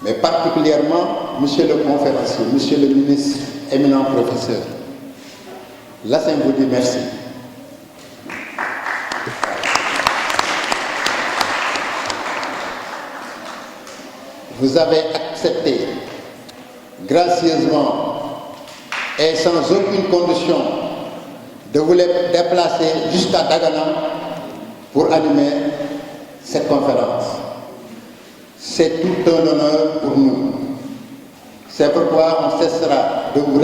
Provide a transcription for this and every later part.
mais particulièrement Monsieur le conférencier, Monsieur le ministre, éminent professeur. L'ASSEM vous dit merci. Vous avez accepté gracieusement et sans aucune condition de vous déplacer jusqu'à Dagana pour animer cette conférence. C'est tout un honneur pour nous. C'est pourquoi on cessera de vous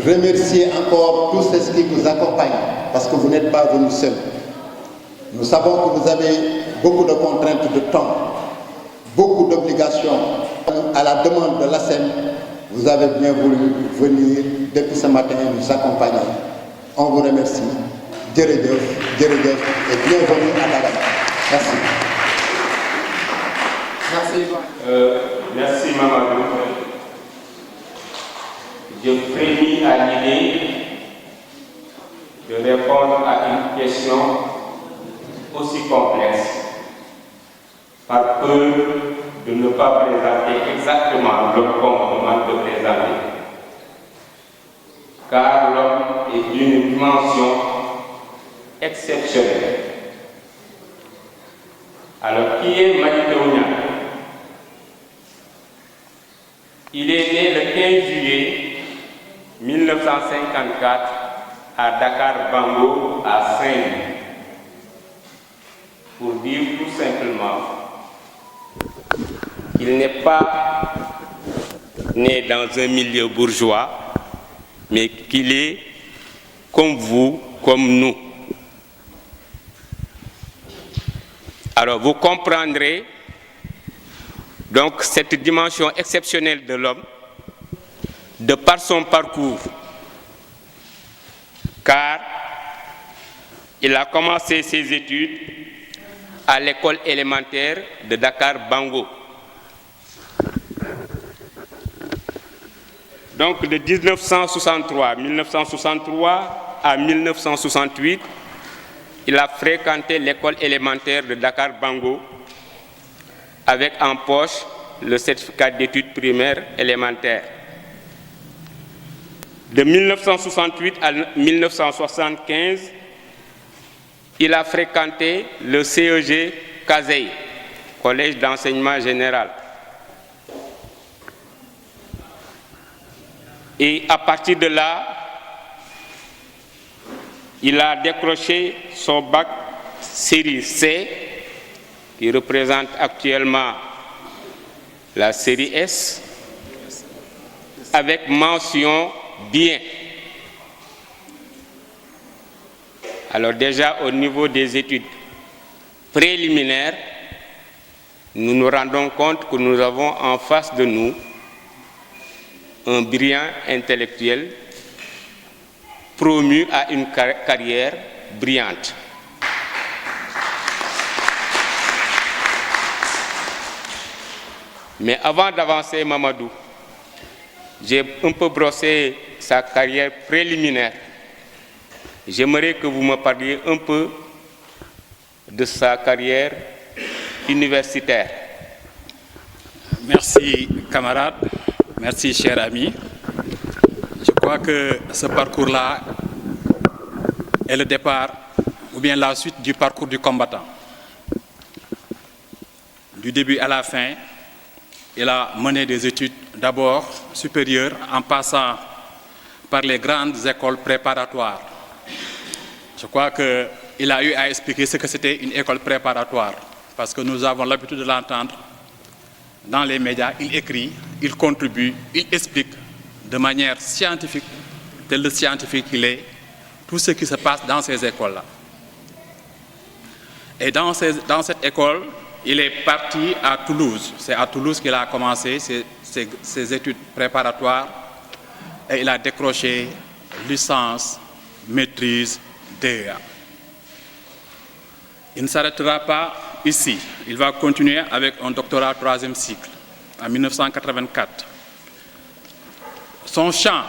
remercier, encore tous ceux qui vous accompagnent, parce que vous n'êtes pas venus seuls. Nous savons que vous avez beaucoup de contraintes de temps, beaucoup d'obligations. À la demande de l'ASSEM, vous avez bien voulu venir depuis ce matin nous accompagner. On vous remercie. Djeredjeuf et bienvenue à Dagana. Merci. Merci Mamadou. Je frémis à l'idée de répondre à une question aussi complexe, par peur de ne pas présenter exactement l'homme qu'on me demande de présenter. Car l'homme est d'une dimension exceptionnelle. Alors, qui est Madi Keunia? Il est né le 15 juillet 1954 à Dakar Bango, à Saint-Louis. Pour dire tout simplement qu'il n'est pas né dans un milieu bourgeois, mais qu'il est comme vous, comme nous. Alors vous comprendrez donc cette dimension exceptionnelle de l'homme de par son parcours, car il a commencé ses études à l'école élémentaire de Dakar Bango. Donc de 1963 à 1968, il a fréquenté l'école élémentaire de Dakar Bango avec en poche le certificat d'études primaires élémentaires. De 1968 à 1975, il a fréquenté le CEG Kazei, Collège d'enseignement général. Et à partir de là, il a décroché son bac série C, qui représente actuellement la série S, avec mention bien. Alors déjà au niveau des études préliminaires, nous nous rendons compte que nous avons en face de nous un brillant intellectuel promu à une carrière brillante. Mais avant d'avancer, Mamadou, j'ai un peu brossé sa carrière préliminaire. J'aimerais que vous me parliez un peu de sa carrière universitaire. Merci, camarades. Merci, chers amis. Je crois que ce parcours-là est le départ, ou bien la suite du parcours du combattant. Du début à la fin, il a mené des études d'abord supérieures en passant par les grandes écoles préparatoires. Je crois qu'il a eu à expliquer ce que c'était une école préparatoire, parce que nous avons l'habitude de l'entendre dans les médias. Il écrit, il contribue, il explique de manière scientifique, tel le scientifique qu'il est, tout ce qui se passe dans ces écoles-là. Et dans cette école, il est parti à Toulouse. C'est à Toulouse qu'il a commencé ses études préparatoires et il a décroché licence, maîtrise, DEA. Il ne s'arrêtera pas ici. Il va continuer avec un doctorat 3e cycle en 1984. Son champ,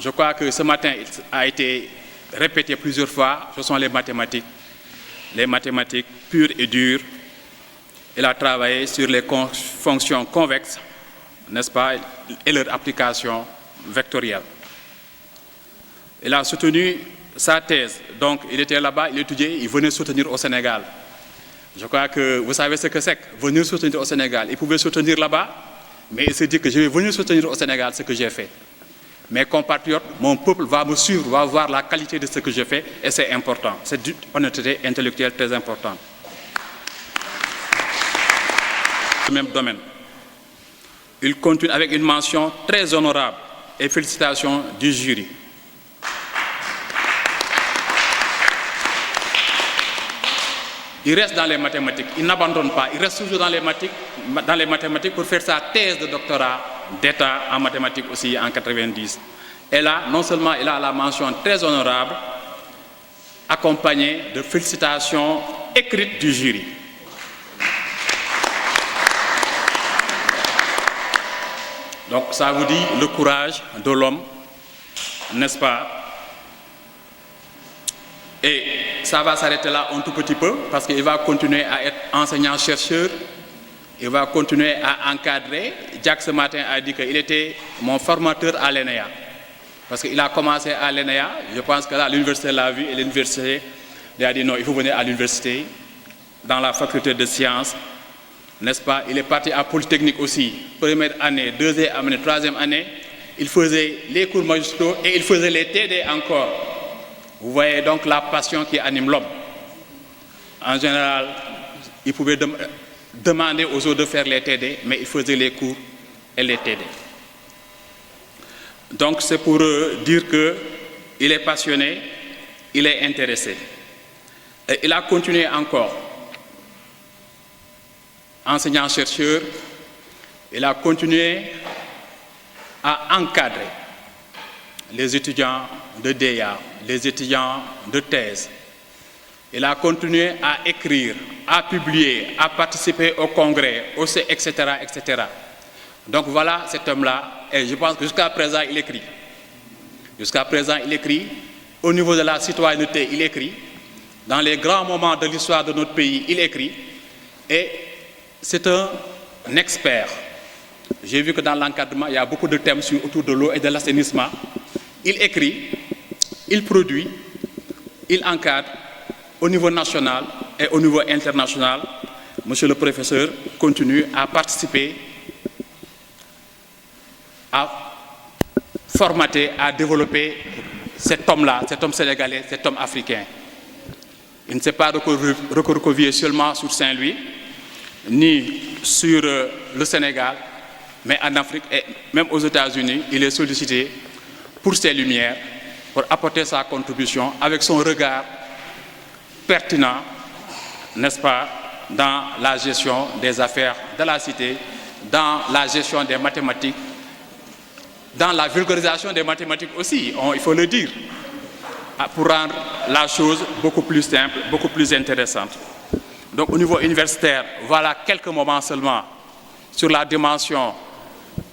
je crois que ce matin, il a été répété plusieurs fois, ce sont les mathématiques pures et dures, Il a travaillé sur les fonctions convexes, n'est-ce pas, et leur application vectorielle. Il a soutenu sa thèse. Donc, il était là-bas, il étudiait, il venait soutenir au Sénégal. Je crois que vous savez ce que c'est, venir soutenir au Sénégal. Il pouvait soutenir là-bas, mais il s'est dit que je vais venir soutenir au Sénégal ce que j'ai fait. Mes compatriotes, mon peuple va me suivre, va voir la qualité de ce que je fais, et c'est important. C'est une honnêteté intellectuelle très importante. Dans le même domaine, il continue avec une mention très honorable et félicitations du jury. Il reste dans les mathématiques, il n'abandonne pas, il reste toujours dans les mathématiques pour faire sa thèse de doctorat d'État en mathématiques aussi en 90. Et là, non seulement il a la mention très honorable, accompagnée de félicitations écrites du jury. Donc ça vous dit le courage de l'homme, n'est-ce pas? Et ça va s'arrêter là un tout petit peu parce qu'il va continuer à être enseignant-chercheur, il va continuer à encadrer. Jack ce matin a dit qu'il était mon formateur à l'ENEA. Parce qu'il a commencé à l'ENEA, je pense que là l'université l'a vu et l'université lui a dit non, il faut venir à l'université, dans la faculté de sciences, n'est-ce pas? Il est parti à Polytechnique aussi, première année, deuxième année, troisième année, il faisait les cours magistraux et il faisait les TD encore. Vous voyez donc la passion qui anime l'homme. En général, il pouvait demander aux autres de faire les TD, mais il faisait les cours et les TD. Donc c'est pour dire qu'il est passionné, il est intéressé. Et il a continué encore. Enseignant-chercheur, il a continué à encadrer les étudiants de DEA, les étudiants de thèse. Il a continué à écrire, à publier, à participer au congrès, etc., etc. Donc voilà cet homme-là, et je pense que jusqu'à présent, il écrit. Jusqu'à présent, il écrit. Au niveau de la citoyenneté, il écrit. Dans les grands moments de l'histoire de notre pays, il écrit. Et c'est un expert. J'ai vu que dans l'encadrement, il y a beaucoup de thèmes autour de l'eau et de l'assainissement. Il écrit, il produit, il encadre au niveau national et au niveau international. Monsieur le professeur continue à participer, à formater, à développer cet homme-là, cet homme sénégalais, cet homme africain. Il ne s'est pas recroquevillé seulement sur Saint-Louis, ni sur le Sénégal, mais en Afrique et même aux États-Unis, il est sollicité pour ses lumières, pour apporter sa contribution avec son regard pertinent, n'est-ce pas, dans la gestion des affaires de la cité, dans la gestion des mathématiques, dans la vulgarisation des mathématiques aussi, il faut le dire, pour rendre la chose beaucoup plus simple, beaucoup plus intéressante. Donc au niveau universitaire, voilà quelques moments seulement sur la dimension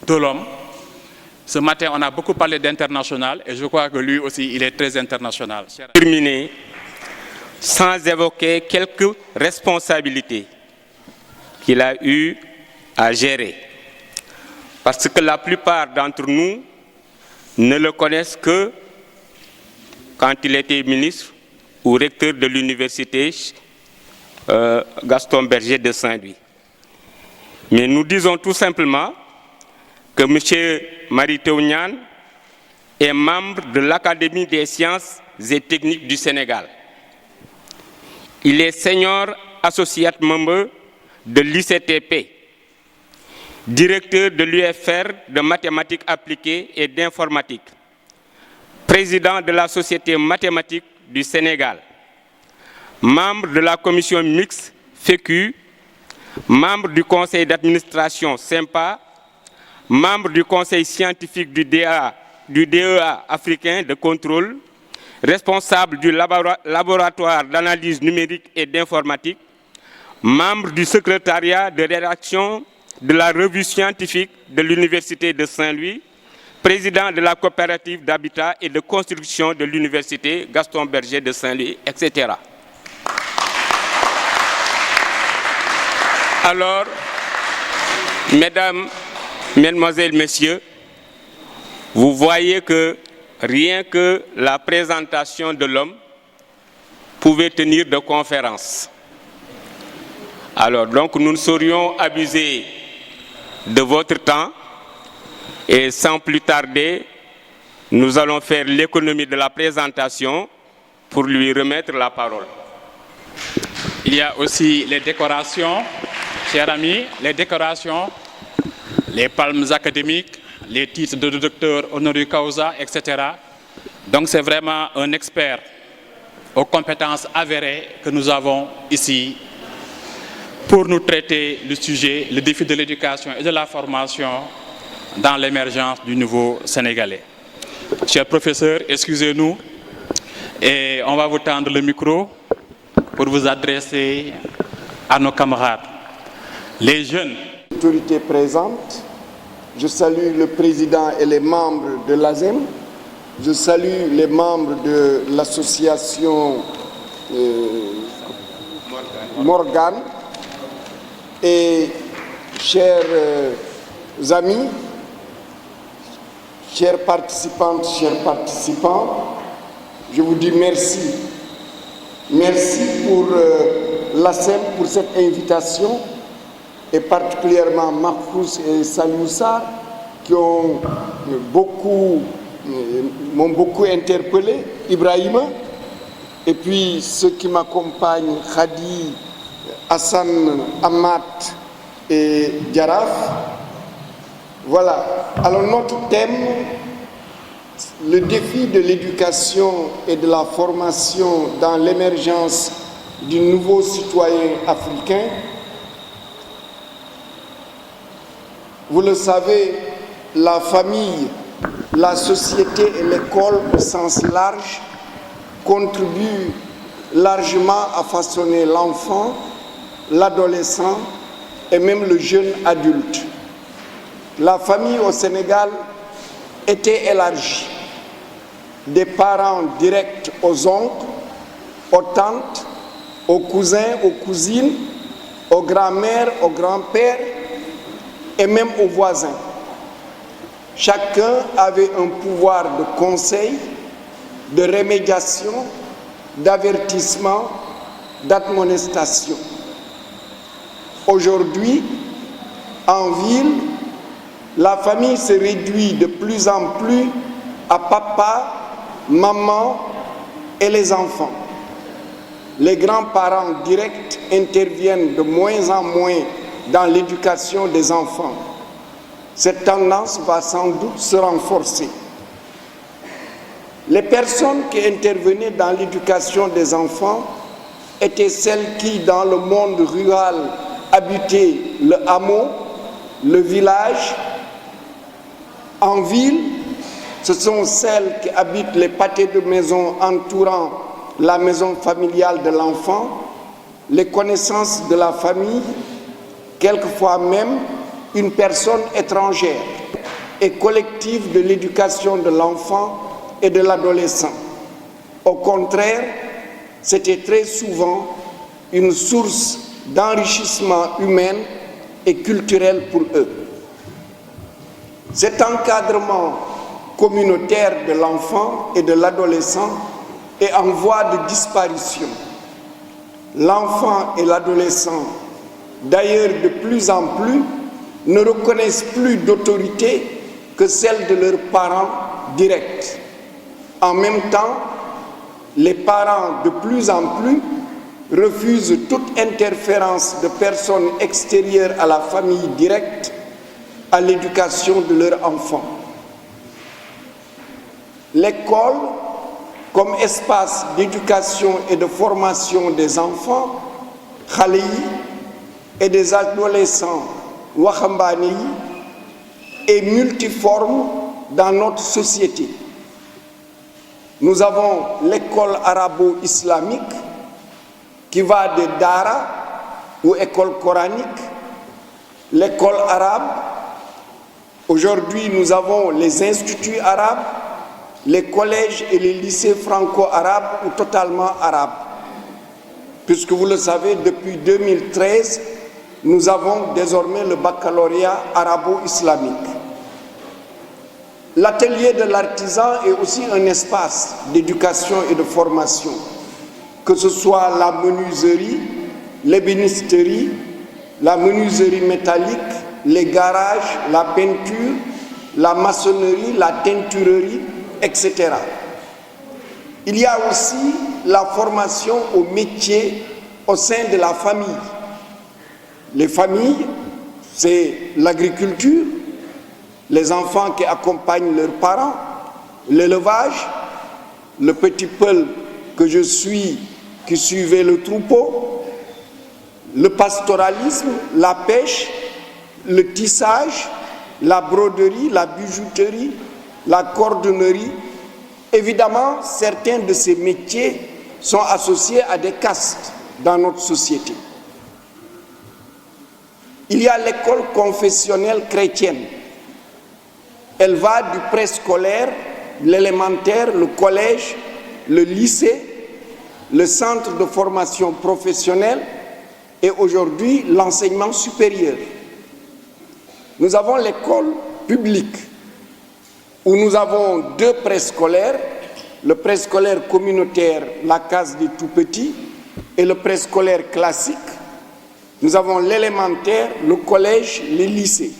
de l'homme. Ce matin, on a beaucoup parlé d'international et je crois que lui aussi, il est très international. Terminer sans évoquer quelques responsabilités qu'il a eu à gérer. Parce que la plupart d'entre nous ne le connaissent que quand il était ministre ou recteur de l'université Gaston Berger de Saint-Louis. Mais nous disons tout simplement que M. Mary Teuw Niane est membre de l'Académie des sciences et techniques du Sénégal. Il est senior associate member de l'ICTP, directeur de l'UFR de mathématiques appliquées et d'informatique, président de la Société mathématique du Sénégal, membre de la commission mixte FECU, membre du conseil d'administration SYMPA, membre du conseil scientifique du DEA africain de contrôle, responsable du laboratoire d'analyse numérique et d'informatique, membre du secrétariat de rédaction de la revue scientifique de l'Université de Saint-Louis, président de la coopérative d'habitat et de construction de l'Université Gaston Berger de Saint-Louis, etc. Alors, mesdames, mesdemoiselles, messieurs, vous voyez que rien que la présentation de l'homme pouvait tenir de conférence. Alors, donc, nous ne saurions abuser de votre temps et sans plus tarder, nous allons faire l'économie de la présentation pour lui remettre la parole. Il y a aussi les décorations, chers amis, les décorations, les palmes académiques, les titres de docteur honoris causa, etc. Donc c'est vraiment un expert aux compétences avérées que nous avons ici pour nous traiter le sujet, le défi de l'éducation et de la formation dans l'émergence du nouveau Sénégalais. Chers professeurs, excusez-nous et on va vous tendre le micro pour vous adresser à nos camarades, les jeunes. Autorités présentes, je salue le président et les membres de l'ASEM, je salue les membres de l'association Morgane et chers amis, chères participantes, chers participants, je vous dis merci. Merci pour l'ASEM, pour cette invitation, et particulièrement Mahfouz et Saloussa, qui m'ont beaucoup interpellé, Ibrahima, et puis ceux qui m'accompagnent, Khadi, Hassan, Amat et Djaraf. Voilà. Alors notre thème, le défi de l'éducation et de la formation dans l'émergence du nouveau citoyen africain. Vous le savez, la famille, la société et l'école au sens large contribuent largement à façonner l'enfant, l'adolescent et même le jeune adulte. La famille au Sénégal était élargie, des parents directs aux oncles, aux tantes, aux cousins, aux cousines, aux grands-mères, aux grands-pères et même aux voisins. Chacun avait un pouvoir de conseil, de remédiation, d'avertissement, d'admonestation. Aujourd'hui, en ville, la famille se réduit de plus en plus à papa, maman et les enfants. Les grands-parents directs interviennent de moins en moins dans l'éducation des enfants. Cette tendance va sans doute se renforcer. Les personnes qui intervenaient dans l'éducation des enfants étaient celles qui, dans le monde rural, habitaient le hameau, le village. En ville, ce sont celles qui habitent les pâtés de maison entourant la maison familiale de l'enfant, les connaissances de la famille, quelquefois même une personne étrangère et collective de l'éducation de l'enfant et de l'adolescent. Au contraire, c'était très souvent une source d'enrichissement humain et culturel pour eux. Cet encadrement communautaire de l'enfant et de l'adolescent est en voie de disparition. L'enfant et l'adolescent, d'ailleurs de plus en plus, ne reconnaissent plus d'autorité que celle de leurs parents directs. En même temps, les parents de plus en plus refusent toute interférence de personnes extérieures à la famille directe à l'éducation de leurs enfants. L'école, comme espace d'éducation et de formation des enfants, xale yi, et des adolescents waxambaane yi, est multiforme dans notre société. Nous avons l'école arabo-islamique qui va de Dara ou école coranique, l'école arabe. Aujourd'hui, nous avons les instituts arabes, les collèges et les lycées franco-arabes ou totalement arabes. Puisque vous le savez, depuis 2013, nous avons désormais le baccalauréat arabo-islamique. L'atelier de l'artisan est aussi un espace d'éducation et de formation, que ce soit la menuiserie, l'ébénisterie, la menuiserie métallique, les garages, la peinture, la maçonnerie, la teinturerie, etc. Il y a aussi la formation au métier au sein de la famille. Les familles, c'est l'agriculture, les enfants qui accompagnent leurs parents, l'élevage, le petit peul que je suis qui suivait le troupeau, le pastoralisme, la pêche, le tissage, la broderie, la bijouterie, la cordonnerie. Évidemment, certains de ces métiers sont associés à des castes dans notre société. Il y a l'école confessionnelle chrétienne. Elle va du préscolaire, l'élémentaire, le collège, le lycée, le centre de formation professionnelle et aujourd'hui l'enseignement supérieur. Nous avons l'école publique où nous avons deux préscolaires, le préscolaire communautaire, la case des tout-petits, et le préscolaire classique. Nous avons l'élémentaire, le collège, les lycées.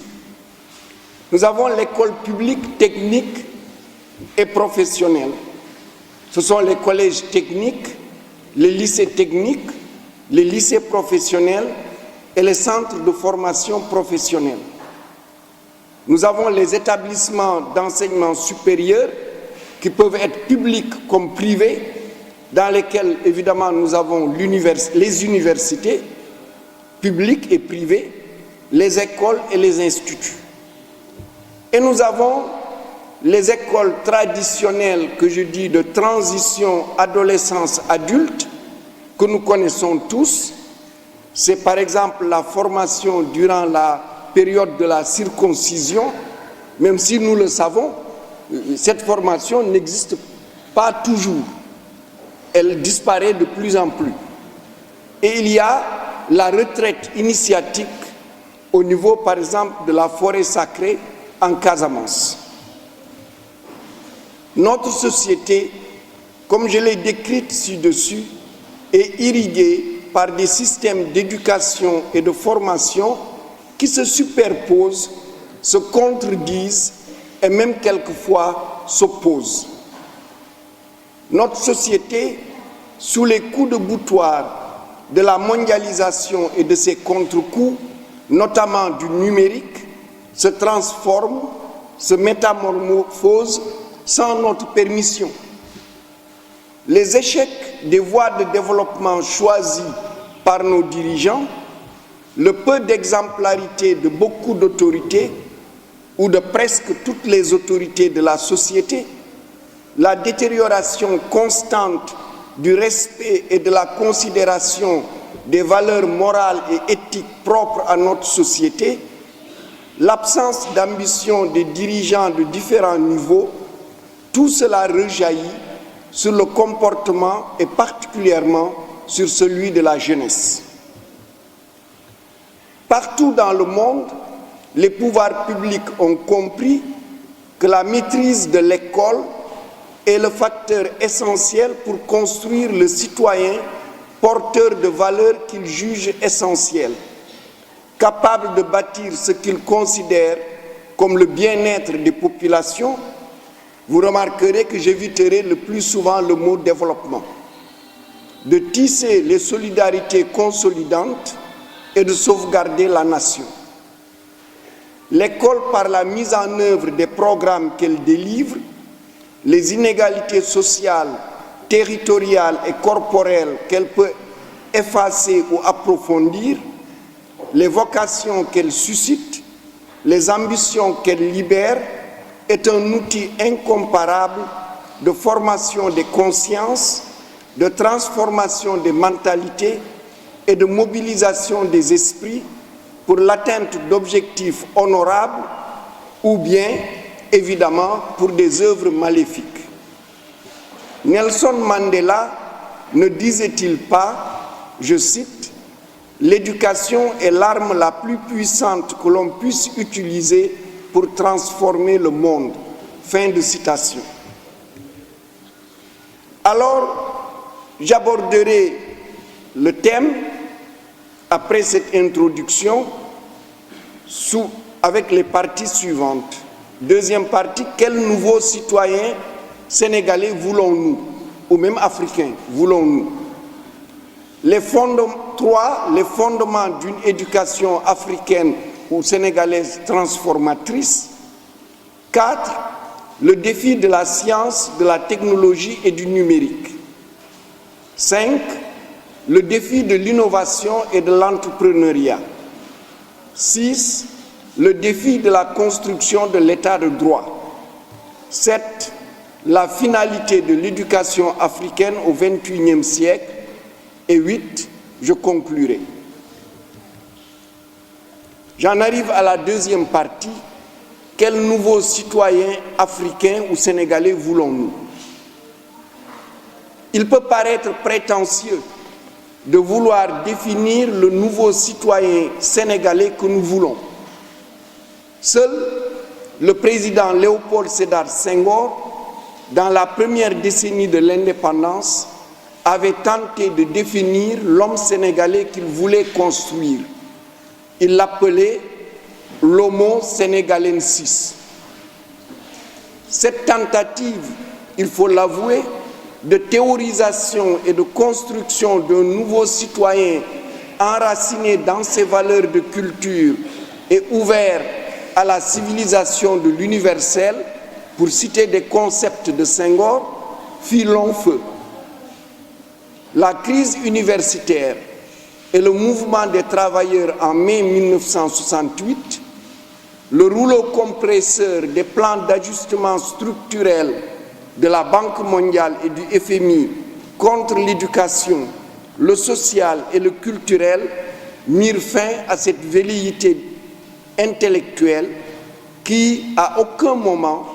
Nous avons l'école publique technique et professionnelle. Ce sont les collèges techniques, les lycées techniques, les lycées professionnels et les centres de formation professionnelle. Nous avons les établissements d'enseignement supérieur qui peuvent être publics comme privés, dans lesquels évidemment nous avons les universités publiques et privées, les écoles et les instituts. Et nous avons les écoles traditionnelles que je dis de transition adolescence-adulte que nous connaissons tous. C'est par exemple la formation durant la période de la circoncision, même si nous le savons, cette formation n'existe pas toujours. Elle disparaît de plus en plus. Et il y a la retraite initiatique au niveau, par exemple, de la forêt sacrée en Casamance. Notre société, comme je l'ai décrite ci-dessus, est irriguée par des systèmes d'éducation et de formation qui se superposent, se contredisent et même quelquefois s'opposent. Notre société, sous les coups de boutoir de la mondialisation et de ses contre-coups, notamment du numérique, se transforme, se métamorphose sans notre permission. Les échecs des voies de développement choisies par nos dirigeants, le peu d'exemplarité de beaucoup d'autorités ou de presque toutes les autorités de la société, la détérioration constante du respect et de la considération des valeurs morales et éthiques propres à notre société, l'absence d'ambition des dirigeants de différents niveaux, tout cela rejaillit sur le comportement et particulièrement sur celui de la jeunesse. Partout dans le monde, les pouvoirs publics ont compris que la maîtrise de l'école est le facteur essentiel pour construire le citoyen porteur de valeurs qu'ils jugent essentielles, capable de bâtir ce qu'ils considèrent comme le bien-être des populations. Vous remarquerez que j'éviterai le plus souvent le mot développement, de tisser les solidarités consolidantes et de sauvegarder la nation. L'école, par la mise en œuvre des programmes qu'elle délivre, les inégalités sociales, territoriales et corporelles qu'elle peut effacer ou approfondir, les vocations qu'elle suscite, les ambitions qu'elle libère, est un outil incomparable de formation des consciences, de transformation des mentalités et de mobilisation des esprits pour l'atteinte d'objectifs honorables ou bien, évidemment, pour des œuvres maléfiques. Nelson Mandela ne disait-il pas, je cite, « l'éducation est l'arme la plus puissante que l'on puisse utiliser pour transformer le monde. Fin de citation. Alors, j'aborderai le thème, après cette introduction, avec les parties suivantes. Deuxième partie, quel nouveau citoyen sénégalais voulons-nous, ou même africain voulons-nous? Les fondements d'une éducation africaine ou sénégalaise transformatrice. 4. Le défi de la science, de la technologie et du numérique. 5. Le défi de l'innovation et de l'entrepreneuriat. 6. Le défi de la construction de l'état de droit. 7. La finalité de l'éducation africaine au XXIe siècle. Et 8. Je conclurai. J'en arrive à la deuxième partie. Quel nouveau citoyen africain ou sénégalais voulons-nous? Il peut paraître prétentieux de vouloir définir le nouveau citoyen sénégalais que nous voulons. Seul le président Léopold Sédar Senghor, dans la première décennie de l'indépendance, avait tenté de définir l'homme sénégalais qu'il voulait construire. Il l'appelait l'Homo sénégalensis. Cette tentative, il faut l'avouer, de théorisation et de construction d'un nouveau citoyen enraciné dans ses valeurs de culture et ouvert à la civilisation de l'universel, pour citer des concepts de Senghor, fit long feu. La crise universitaire et le mouvement des travailleurs en mai 1968, le rouleau compresseur des plans d'ajustement structurel de la Banque mondiale et du FMI contre l'éducation, le social et le culturel mirent fin à cette velléité intellectuelle qui, à aucun moment,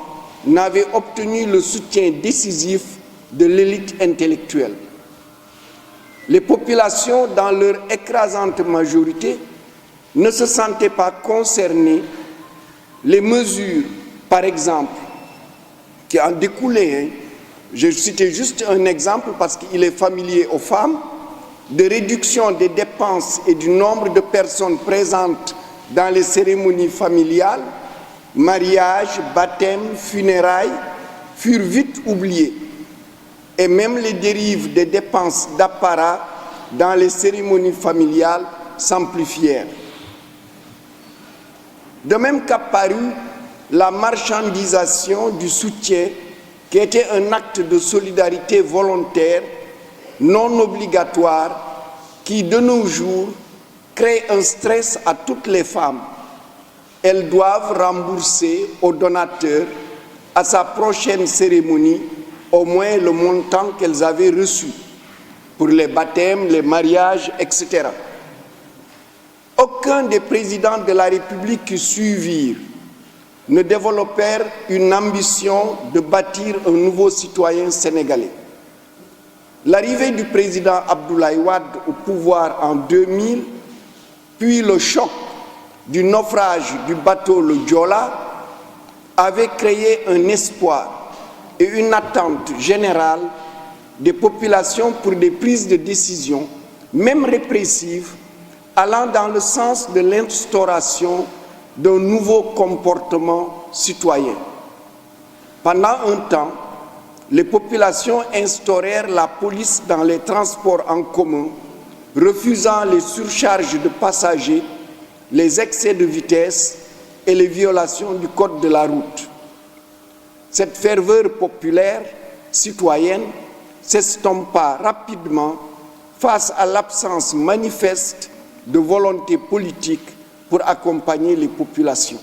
n'avait obtenu le soutien décisif de l'élite intellectuelle. Les populations, dans leur écrasante majorité, ne se sentaient pas concernées. Les mesures, par exemple, qui en découlaient, je citais juste un exemple parce qu'il est familier aux femmes, de réduction des dépenses et du nombre de personnes présentes dans les cérémonies familiales, mariages, baptêmes, funérailles, furent vite oubliées. Et même les dérives des dépenses d'apparat dans les cérémonies familiales s'amplifièrent. De même qu'apparut la marchandisation du soutien, qui était un acte de solidarité volontaire, non obligatoire, qui de nos jours crée un stress à toutes les femmes. Elles doivent rembourser au donateur, à sa prochaine cérémonie, au moins le montant qu'elles avaient reçu pour les baptêmes, les mariages, etc. Aucun des présidents de la République qui suivirent ne développèrent une ambition de bâtir un nouveau citoyen sénégalais. L'arrivée du président Abdoulaye Wade au pouvoir en 2000, puis le choc du naufrage du bateau le Joola, avait créé un espoir et une attente générale des populations pour des prises de décision, même répressives, allant dans le sens de l'instauration d'un nouveau comportement citoyen. Pendant un temps, les populations instaurèrent la police dans les transports en commun, refusant les surcharges de passagers, les excès de vitesse et les violations du code de la route. Cette ferveur populaire, citoyenne, s'estompa rapidement face à l'absence manifeste de volonté politique pour accompagner les populations.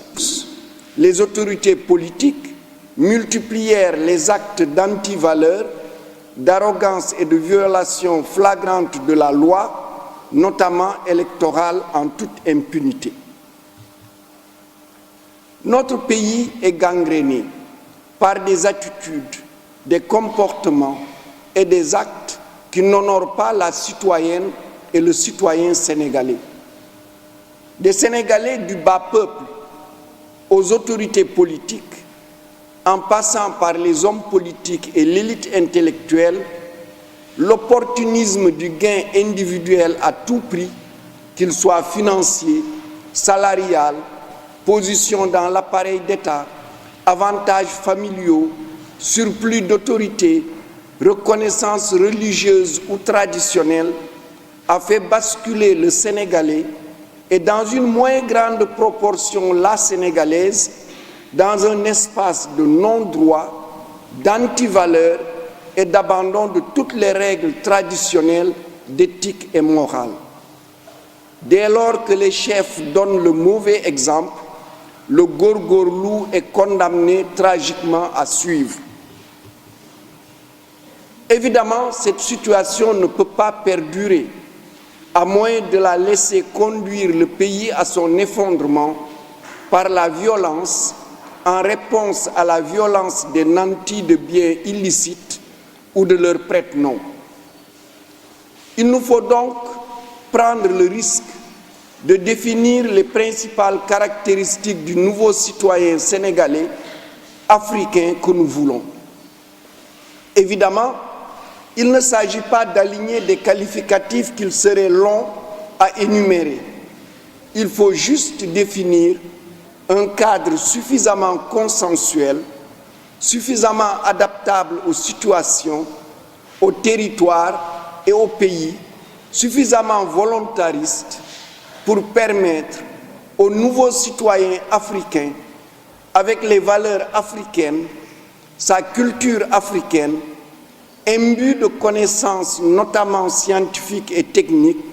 Les autorités politiques multiplièrent les actes d'antivaleur, d'arrogance et de violation flagrante de la loi, notamment électorale, en toute impunité. Notre pays est gangréné par des attitudes, des comportements et des actes qui n'honorent pas la citoyenne et le citoyen sénégalais. Des Sénégalais du bas peuple aux autorités politiques, en passant par les hommes politiques et l'élite intellectuelle, l'opportunisme du gain individuel à tout prix, qu'il soit financier, salarial, position dans l'appareil d'État, avantages familiaux, surplus d'autorité, reconnaissance religieuse ou traditionnelle, a fait basculer le Sénégalais et dans une moins grande proportion la Sénégalaise dans un espace de non-droit, d'antivaleurs et d'abandon de toutes les règles traditionnelles d'éthique et morale. Dès lors que les chefs donnent le mauvais exemple, le gorgorlou est condamné tragiquement à suivre. Évidemment, cette situation ne peut pas perdurer, à moins de la laisser conduire le pays à son effondrement par la violence, en réponse à la violence des nantis de biens illicites ou de leurs prête-noms. Il nous faut donc prendre le risque de définir les principales caractéristiques du nouveau citoyen sénégalais, africain que nous voulons. Évidemment, il ne s'agit pas d'aligner des qualificatifs qu'il serait long à énumérer. Il faut juste définir un cadre suffisamment consensuel, suffisamment adaptable aux situations, aux territoires et aux pays, suffisamment volontariste pour permettre aux nouveaux citoyens africains, avec les valeurs africaines, sa culture africaine, imbu de connaissances notamment scientifiques et techniques,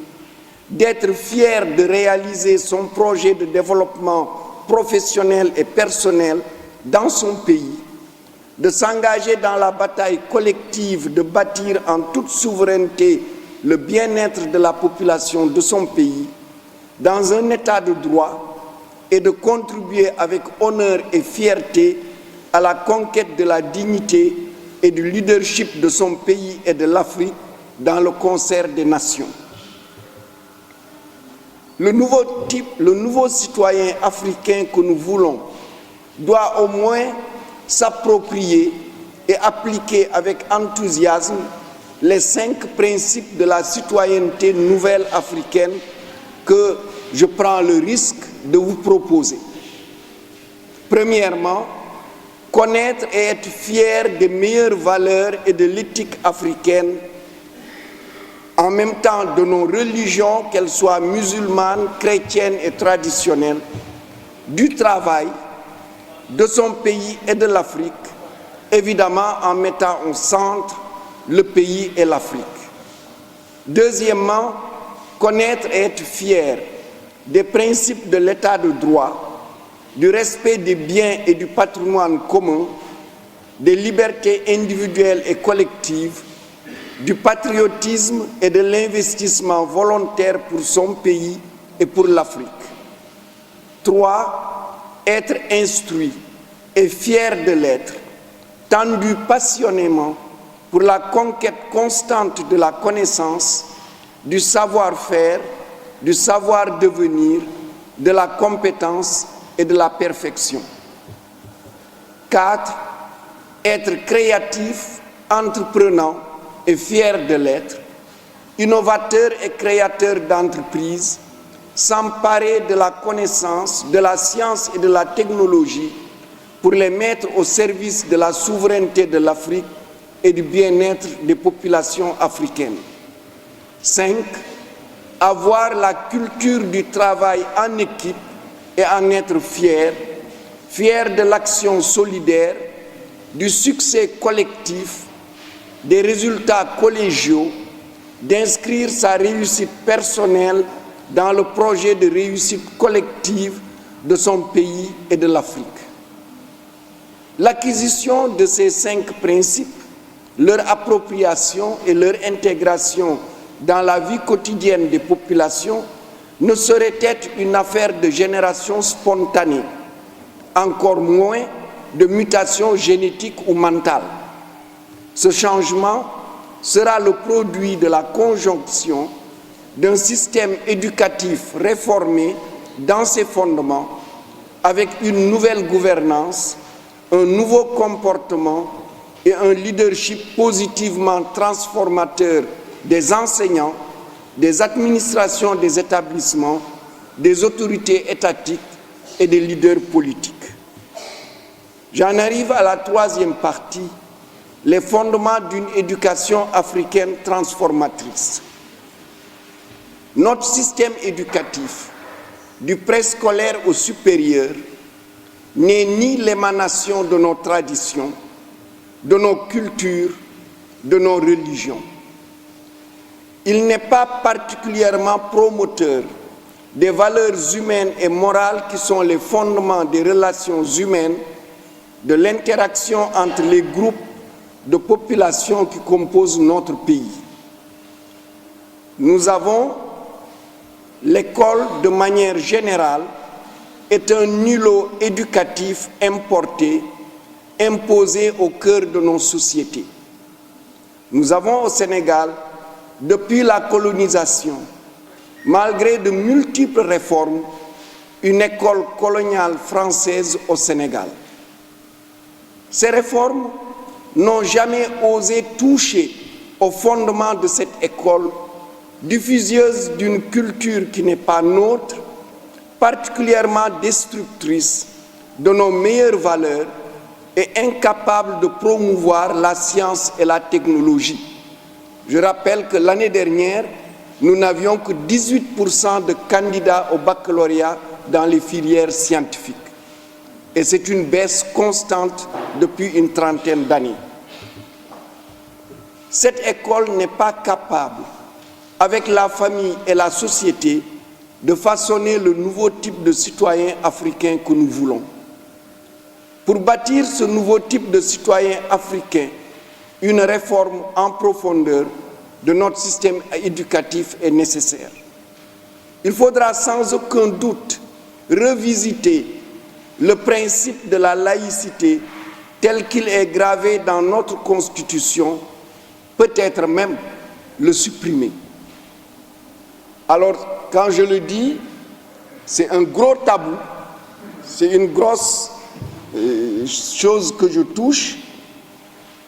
d'être fier de réaliser son projet de développement professionnel et personnel dans son pays, de s'engager dans la bataille collective de bâtir en toute souveraineté le bien-être de la population de son pays, dans un état de droit, et de contribuer avec honneur et fierté à la conquête de la dignité et du leadership de son pays et de l'Afrique dans le concert des nations. Le nouveau citoyen africain que nous voulons doit au moins s'approprier et appliquer avec enthousiasme les 5 principes de la citoyenneté nouvelle africaine que je prends le risque de vous proposer. Premièrement, connaître et être fier des meilleures valeurs et de l'éthique africaine, en même temps de nos religions, qu'elles soient musulmanes, chrétiennes et traditionnelles, du travail, de son pays et de l'Afrique, évidemment en mettant au centre le pays et l'Afrique. Deuxièmement, connaître et être fier des principes de l'état de droit, du respect des biens et du patrimoine commun, des libertés individuelles et collectives, du patriotisme et de l'investissement volontaire pour son pays et pour l'Afrique. 3. Être instruit et fier de l'être, tendu passionnément pour la conquête constante de la connaissance, du savoir-faire, du savoir-devenir, de la compétence et de la perfection. 4. Être créatif, entreprenant et fier de l'être, innovateur et créateur d'entreprises, s'emparer de la connaissance, de la science et de la technologie pour les mettre au service de la souveraineté de l'Afrique et du bien-être des populations africaines. 5. Avoir la culture du travail en équipe et en être fier, fier de l'action solidaire, du succès collectif, des résultats collégiaux, d'inscrire sa réussite personnelle dans le projet de réussite collective de son pays et de l'Afrique. L'acquisition de ces 5 principes, leur appropriation et leur intégration dans la vie quotidienne des populations ne saurait être une affaire de génération spontanée, encore moins de mutation génétique ou mentale. Ce changement sera le produit de la conjonction d'un système éducatif réformé dans ses fondements, avec une nouvelle gouvernance, un nouveau comportement et un leadership positivement transformateur des enseignants, des administrations des établissements, des autorités étatiques et des leaders politiques. J'en arrive à la troisième partie, les fondements d'une éducation africaine transformatrice. Notre système éducatif, du préscolaire au supérieur, n'est ni l'émanation de nos traditions, de nos cultures, de nos religions. Il n'est pas particulièrement promoteur des valeurs humaines et morales qui sont les fondements des relations humaines, de l'interaction entre les groupes de population qui composent notre pays. Nous avons l'école, de manière générale, est un îlot éducatif importé, imposé au cœur de nos sociétés. Nous avons au Sénégal, depuis la colonisation, malgré de multiples réformes, une école coloniale française au Sénégal. Ces réformes n'ont jamais osé toucher au fondement de cette école, diffuseuse d'une culture qui n'est pas nôtre, particulièrement destructrice de nos meilleures valeurs et incapable de promouvoir la science et la technologie. Je rappelle que l'année dernière, nous n'avions que 18% de candidats au baccalauréat dans les filières scientifiques. Et c'est une baisse constante depuis une trentaine d'années. Cette école n'est pas capable, avec la famille et la société, de façonner le nouveau type de citoyen africain que nous voulons. Pour bâtir ce nouveau type de citoyen africain, une réforme en profondeur de notre système éducatif est nécessaire. Il faudra sans aucun doute revisiter le principe de la laïcité tel qu'il est gravé dans notre Constitution, peut-être même le supprimer. Alors, quand je le dis, c'est un gros tabou, c'est une grosse chose que je touche,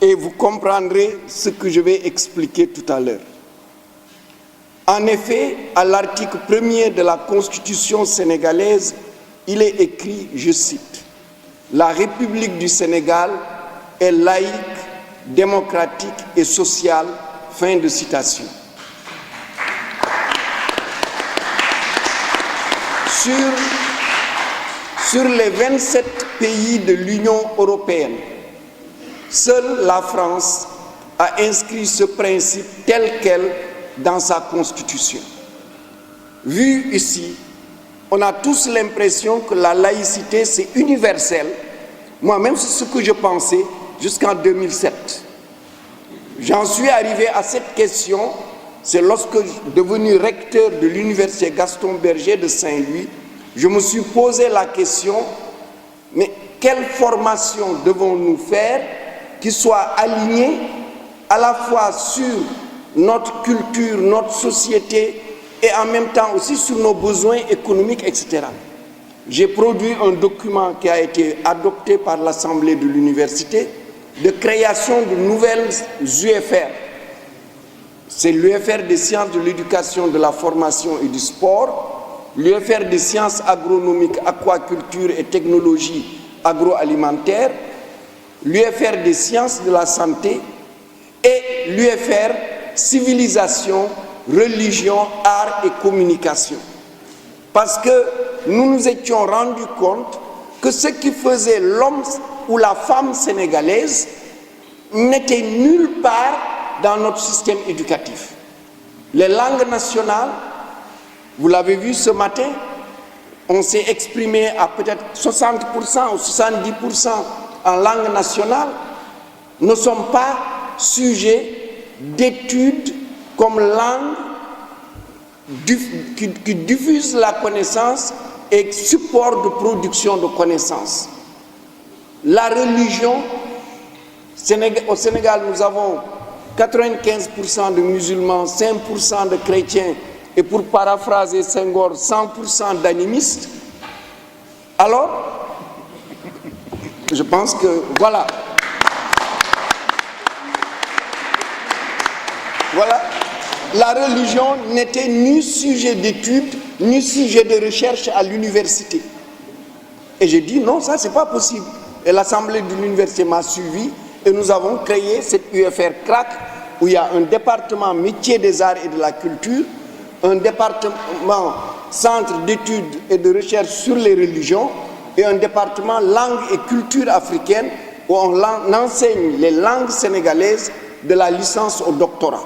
et vous comprendrez ce que je vais expliquer tout à l'heure. En effet, à l'article 1er de la Constitution sénégalaise, il est écrit, je cite, « La République du Sénégal est laïque, démocratique et sociale ». Fin de citation. Sur les 27 pays de l'Union européenne, seule la France a inscrit ce principe tel quel dans sa Constitution. Vu ici, on a tous l'impression que la laïcité, c'est universel. Moi-même, c'est ce que je pensais jusqu'en 2007. J'en suis arrivé à cette question, c'est lorsque, devenu recteur de l'université Gaston Berger de Saint-Louis, je me suis posé la question, mais quelle formation devons-nous faire qui soit alignée à la fois sur notre culture, notre société et en même temps aussi sur nos besoins économiques, etc. J'ai produit un document qui a été adopté par l'Assemblée de l'université de création de nouvelles UFR. C'est l'UFR des sciences de l'éducation, de la formation et du sport, l'UFR des sciences agronomiques, aquaculture et technologie agroalimentaire, l'UFR des sciences de la santé et l'UFR civilisation, religion, art et communication. Parce que nous nous étions rendus compte que ce qui faisait l'homme ou la femme sénégalaise n'était nulle part dans notre système éducatif. Les langues nationales, vous l'avez vu ce matin, on s'est exprimé à peut-être 60% ou 70% en langue nationale, ne sont pas sujets d'études comme langue qui diffuse la connaissance et support de production de connaissances. La religion, au Sénégal, nous avons 95% de musulmans, 5% de chrétiens et pour paraphraser Senghor, 100% d'animistes, alors, je pense que, voilà. Voilà, la religion n'était ni sujet d'étude, ni sujet de recherche à l'université. Et j'ai dit non, ça c'est pas possible. Et l'Assemblée de l'université m'a suivi et nous avons créé cette UFR CRAC où il y a un département métier des arts et de la culture, un département centre d'études et de recherche sur les religions et un département langue et culture africaine où on enseigne les langues sénégalaises de la licence au doctorat.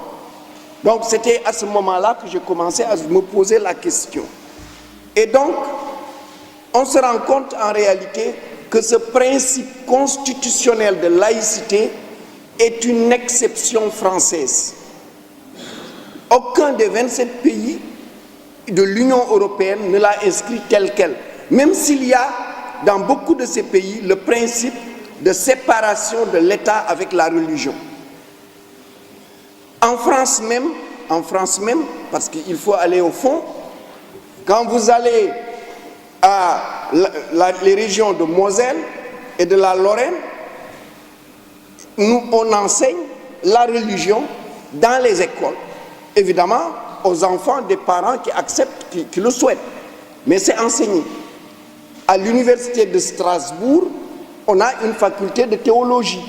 Donc c'était à ce moment-là que j'ai commencé à me poser la question. Et donc, on se rend compte en réalité que ce principe constitutionnel de laïcité est une exception française. Aucun des 27 pays de l'Union européenne ne l'a inscrit tel quel, même s'il y a dans beaucoup de ces pays le principe de séparation de l'État avec la religion. En France même, parce qu'il faut aller au fond, quand vous allez à les régions de Moselle et de la Lorraine, on enseigne la religion dans les écoles, évidemment aux enfants des parents qui acceptent, qui le souhaitent, mais c'est enseigné. À l'université de Strasbourg, on a une faculté de théologie.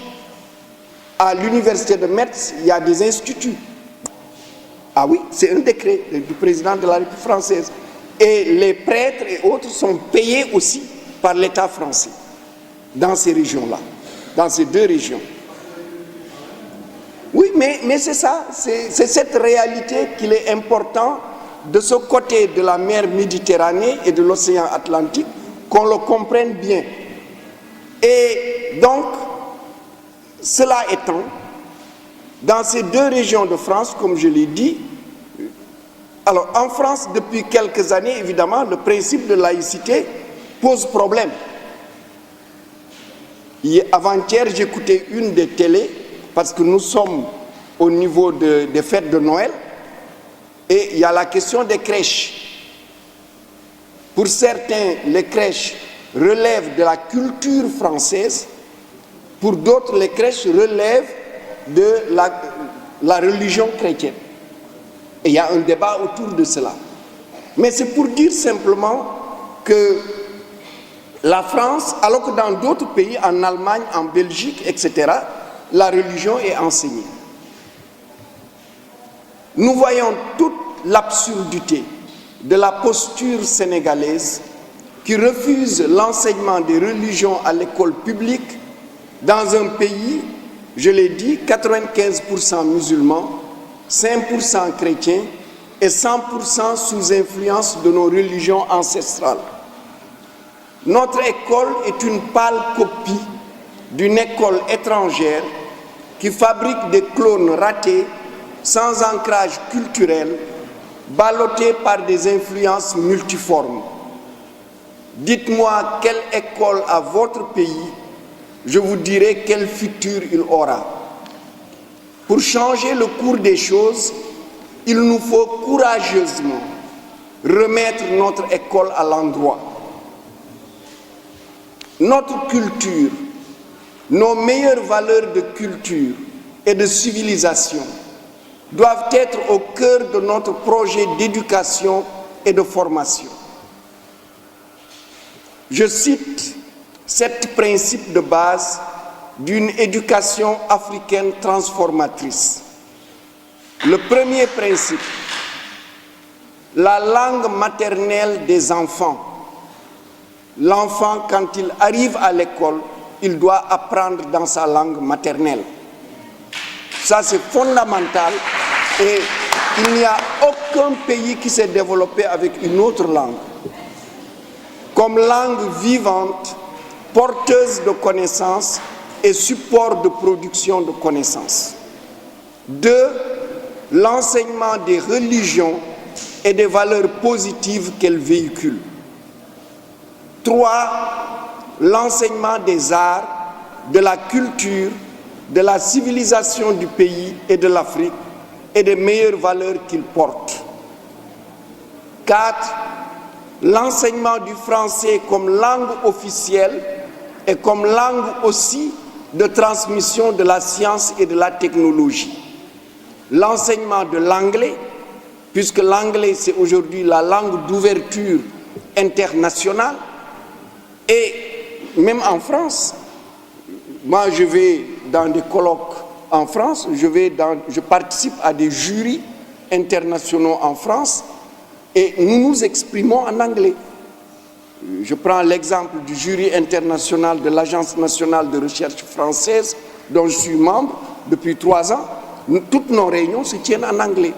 À l'université de Metz, il y a des instituts. Ah oui, c'est un décret du président de la République française. Et les prêtres et autres sont payés aussi par l'État français dans ces régions-là, dans ces deux régions. Oui, mais c'est ça, c'est cette réalité qu'il est important de ce côté de la mer Méditerranée et de l'océan Atlantique qu'on le comprenne bien. Et donc, cela étant, dans ces deux régions de France, comme je l'ai dit, alors en France, depuis quelques années, évidemment, le principe de laïcité pose problème. Avant-hier, j'écoutais une des télés, parce que nous sommes au niveau des fêtes de Noël, et il y a la question des crèches. Pour certains, les crèches relèvent de la culture française, pour d'autres, les crèches relèvent de la religion chrétienne. Et il y a un débat autour de cela. Mais c'est pour dire simplement que la France, alors que dans d'autres pays, en Allemagne, en Belgique, etc., la religion est enseignée. Nous voyons toute l'absurdité de la posture sénégalaise qui refuse l'enseignement des religions à l'école publique dans un pays, je l'ai dit, 95% musulmans, 5% chrétiens et 100% sous influence de nos religions ancestrales. Notre école est une pâle copie d'une école étrangère qui fabrique des clones ratés, sans ancrage culturel, ballottés par des influences multiformes. Dites-moi quelle école a votre pays, je vous dirai quel futur il aura. Pour changer le cours des choses, il nous faut courageusement remettre notre école à l'endroit. Notre culture, nos meilleures valeurs de culture et de civilisation doivent être au cœur de notre projet d'éducation et de formation. Je cite 7 principes de base d'une éducation africaine transformatrice. Le premier principe, la langue maternelle des enfants. L'enfant, quand il arrive à l'école, il doit apprendre dans sa langue maternelle. Ça, c'est fondamental et il n'y a aucun pays qui s'est développé avec une autre langue. Comme langue vivante, porteuse de connaissances et support de production de connaissances. 2. L'enseignement des religions et des valeurs positives qu'elles véhiculent. 3. L'enseignement des arts, de la culture, de la civilisation du pays et de l'Afrique et des meilleures valeurs qu'ils portent. 4. L'enseignement du français comme langue officielle et comme langue aussi de transmission de la science et de la technologie. L'enseignement de l'anglais, puisque l'anglais c'est aujourd'hui la langue d'ouverture internationale, et même en France, moi je vais dans des colloques en France, je participe à des jurys internationaux en France, et nous nous exprimons en anglais. Je prends l'exemple du jury international de l'Agence nationale de recherche française, dont je suis membre depuis 3 ans. Toutes nos réunions se tiennent en anglais.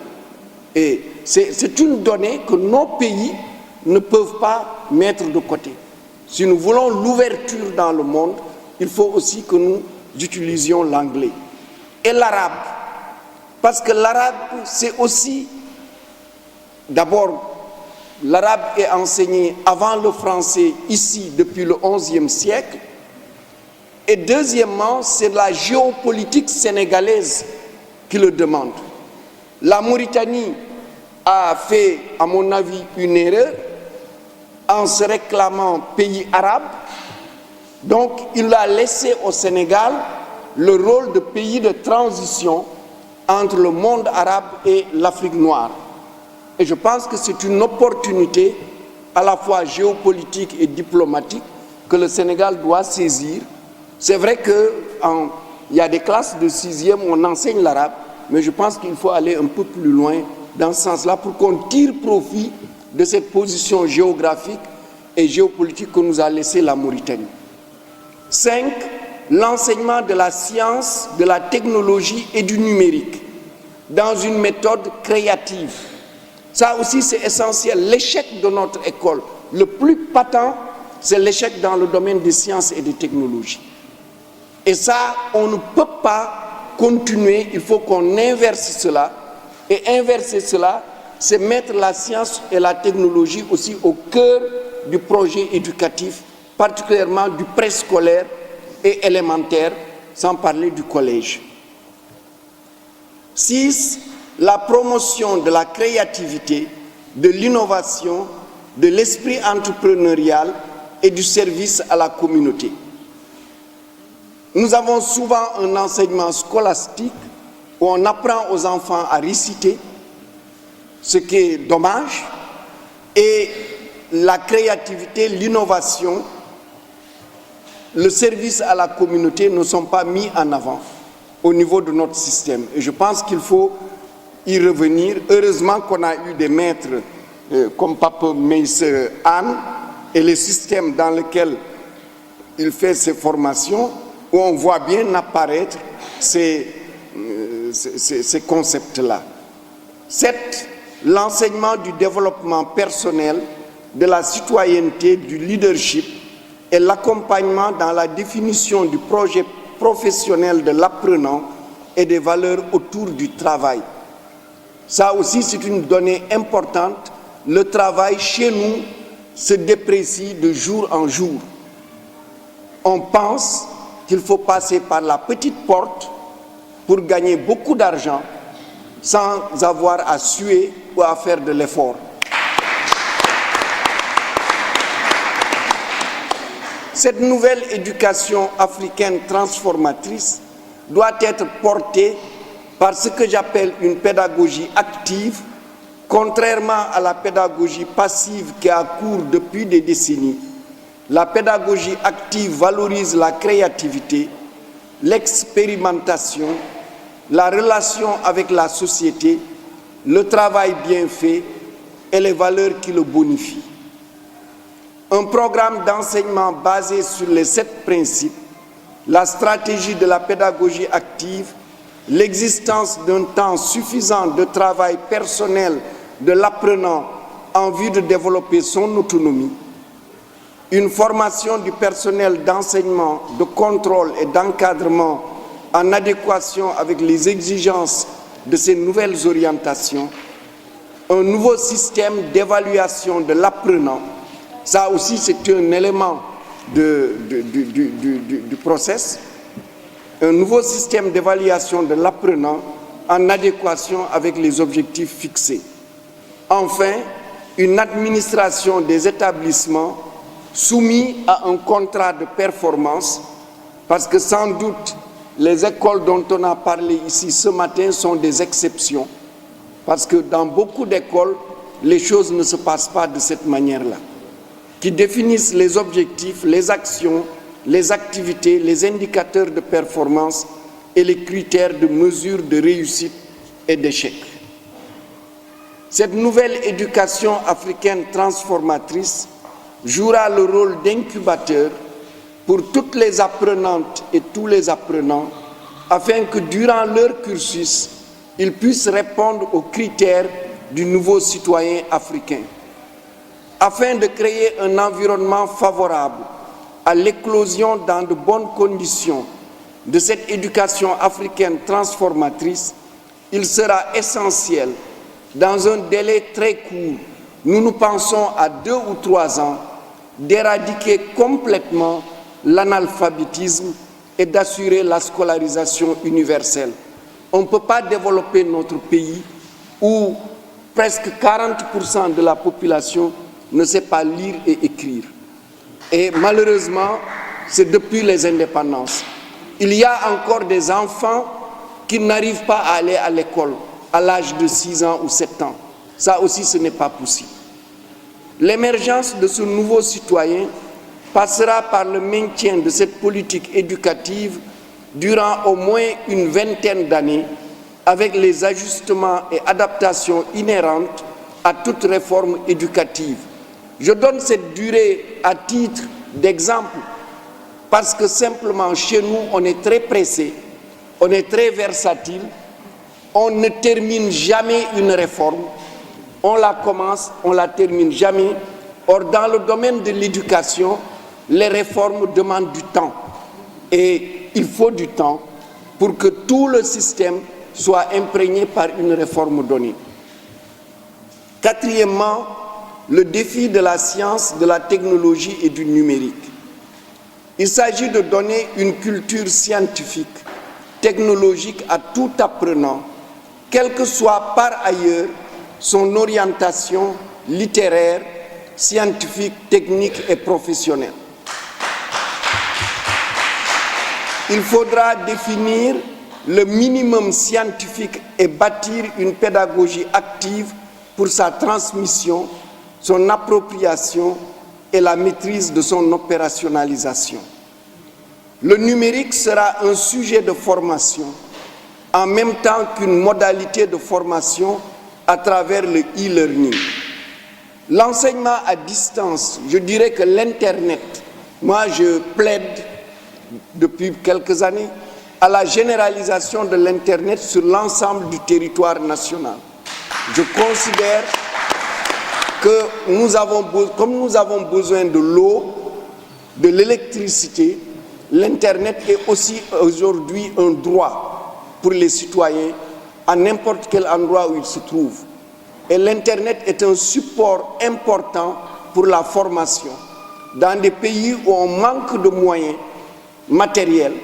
Et c'est une donnée que nos pays ne peuvent pas mettre de côté. Si nous voulons l'ouverture dans le monde, il faut aussi que nous utilisions l'anglais. Et l'arabe, parce que l'arabe, c'est aussi, d'abord, l'arabe est enseigné avant le français ici depuis le XIe siècle. Et deuxièmement, c'est la géopolitique sénégalaise qui le demande. La Mauritanie a fait, à mon avis, une erreur en se réclamant pays arabe. Donc, il a laissé au Sénégal le rôle de pays de transition entre le monde arabe et l'Afrique noire. Et je pense que c'est une opportunité à la fois géopolitique et diplomatique que le Sénégal doit saisir. C'est vrai qu'il y a des classes de 6e où on enseigne l'arabe, mais je pense qu'il faut aller un peu plus loin dans ce sens-là pour qu'on tire profit de cette position géographique et géopolitique que nous a laissé la Mauritanie. 5. L'enseignement de la science, de la technologie et du numérique dans une méthode créative. Ça aussi, c'est essentiel. L'échec de notre école, le plus patent, c'est l'échec dans le domaine des sciences et des technologies. Et ça, on ne peut pas continuer, il faut qu'on inverse cela. Et inverser cela, c'est mettre la science et la technologie aussi au cœur du projet éducatif, particulièrement du préscolaire et élémentaire, sans parler du collège. 6. La promotion de la créativité, de l'innovation, de l'esprit entrepreneurial et du service à la communauté. Nous avons souvent un enseignement scolastique où on apprend aux enfants à réciter, ce qui est dommage, et la créativité, l'innovation, le service à la communauté ne sont pas mis en avant au niveau de notre système. Et je pense qu'il faut y revenir. Heureusement qu'on a eu des maîtres comme Pape Meïs Anne et le système dans lequel il fait ses formations, où on voit bien apparaître ces concepts-là. 7. L'enseignement du développement personnel, de la citoyenneté, du leadership et l'accompagnement dans la définition du projet professionnel de l'apprenant et des valeurs autour du travail. Ça aussi, c'est une donnée importante. Le travail chez nous se déprécie de jour en jour. On pense qu'il faut passer par la petite porte pour gagner beaucoup d'argent sans avoir à suer ou à faire de l'effort. Cette nouvelle éducation africaine transformatrice doit être portée par ce que j'appelle une pédagogie active, contrairement à la pédagogie passive qui a cours depuis des décennies. La pédagogie active valorise la créativité, l'expérimentation, la relation avec la société, le travail bien fait et les valeurs qui le bonifient. Un programme d'enseignement basé sur les 7 principes, la stratégie de la pédagogie active, l'existence d'un temps suffisant de travail personnel de l'apprenant en vue de développer son autonomie, une formation du personnel d'enseignement, de contrôle et d'encadrement en adéquation avec les exigences de ces nouvelles orientations, un nouveau système d'évaluation de l'apprenant. Ça aussi, c'est un élément du process. Un nouveau système d'évaluation de l'apprenant en adéquation avec les objectifs fixés. Enfin, une administration des établissements soumis à un contrat de performance, parce que sans doute les écoles dont on a parlé ici ce matin sont des exceptions, parce que dans beaucoup d'écoles, les choses ne se passent pas de cette manière-là, qui définissent les objectifs, les actions, les activités, les indicateurs de performance et les critères de mesure de réussite et d'échec. Cette nouvelle éducation africaine transformatrice jouera le rôle d'incubateur pour toutes les apprenantes et tous les apprenants, afin que durant leur cursus, ils puissent répondre aux critères du nouveau citoyen africain. Afin de créer un environnement favorable à l'éclosion dans de bonnes conditions de cette éducation africaine transformatrice, il sera essentiel, dans un délai très court, nous pensons à 2 ou 3 ans, d'éradiquer complètement l'analphabétisme et d'assurer la scolarisation universelle. On ne peut pas développer notre pays où presque 40% de la population ne sait pas lire et écrire. Et malheureusement, c'est depuis les indépendances. Il y a encore des enfants qui n'arrivent pas à aller à l'école à l'âge de 6 ans ou 7 ans. Ça aussi, ce n'est pas possible. L'émergence de ce nouveau citoyen passera par le maintien de cette politique éducative durant au moins une vingtaine d'années, avec les ajustements et adaptations inhérentes à toute réforme éducative. Je donne cette durée à titre d'exemple parce que simplement chez nous, on est très pressé, on est très versatile, on ne termine jamais une réforme, on la commence, on ne la termine jamais. Or, dans le domaine de l'éducation, les réformes demandent du temps. Et il faut du temps pour que tout le système soit imprégné par une réforme donnée. Quatrièmement, le défi de la science, de la technologie et du numérique. Il s'agit de donner une culture scientifique, technologique à tout apprenant, quelle que soit par ailleurs son orientation littéraire, scientifique, technique et professionnelle. Il faudra définir le minimum scientifique et bâtir une pédagogie active pour sa transmission, son appropriation et la maîtrise de son opérationnalisation. Le numérique sera un sujet de formation en même temps qu'une modalité de formation à travers le e-learning. L'enseignement à distance, je dirais que l'Internet, moi je plaide depuis quelques années à la généralisation de l'Internet sur l'ensemble du territoire national. Je considère que comme nous avons besoin de l'eau, de l'électricité, l'Internet est aussi aujourd'hui un droit pour les citoyens à n'importe quel endroit où ils se trouvent. Et l'Internet est un support important pour la formation. Dans des pays où on manque de moyens matériels,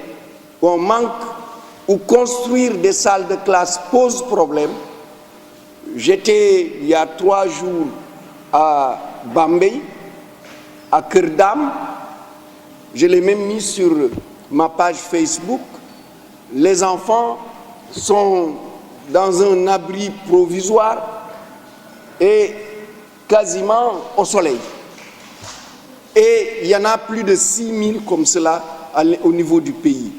où construire des salles de classe pose problème. J'étais il y a 3 jours à Bambey, à Kerdam, je l'ai même mis sur ma page Facebook. Les enfants sont dans un abri provisoire et quasiment au soleil. Et il y en a plus de 6000 comme cela au niveau du pays.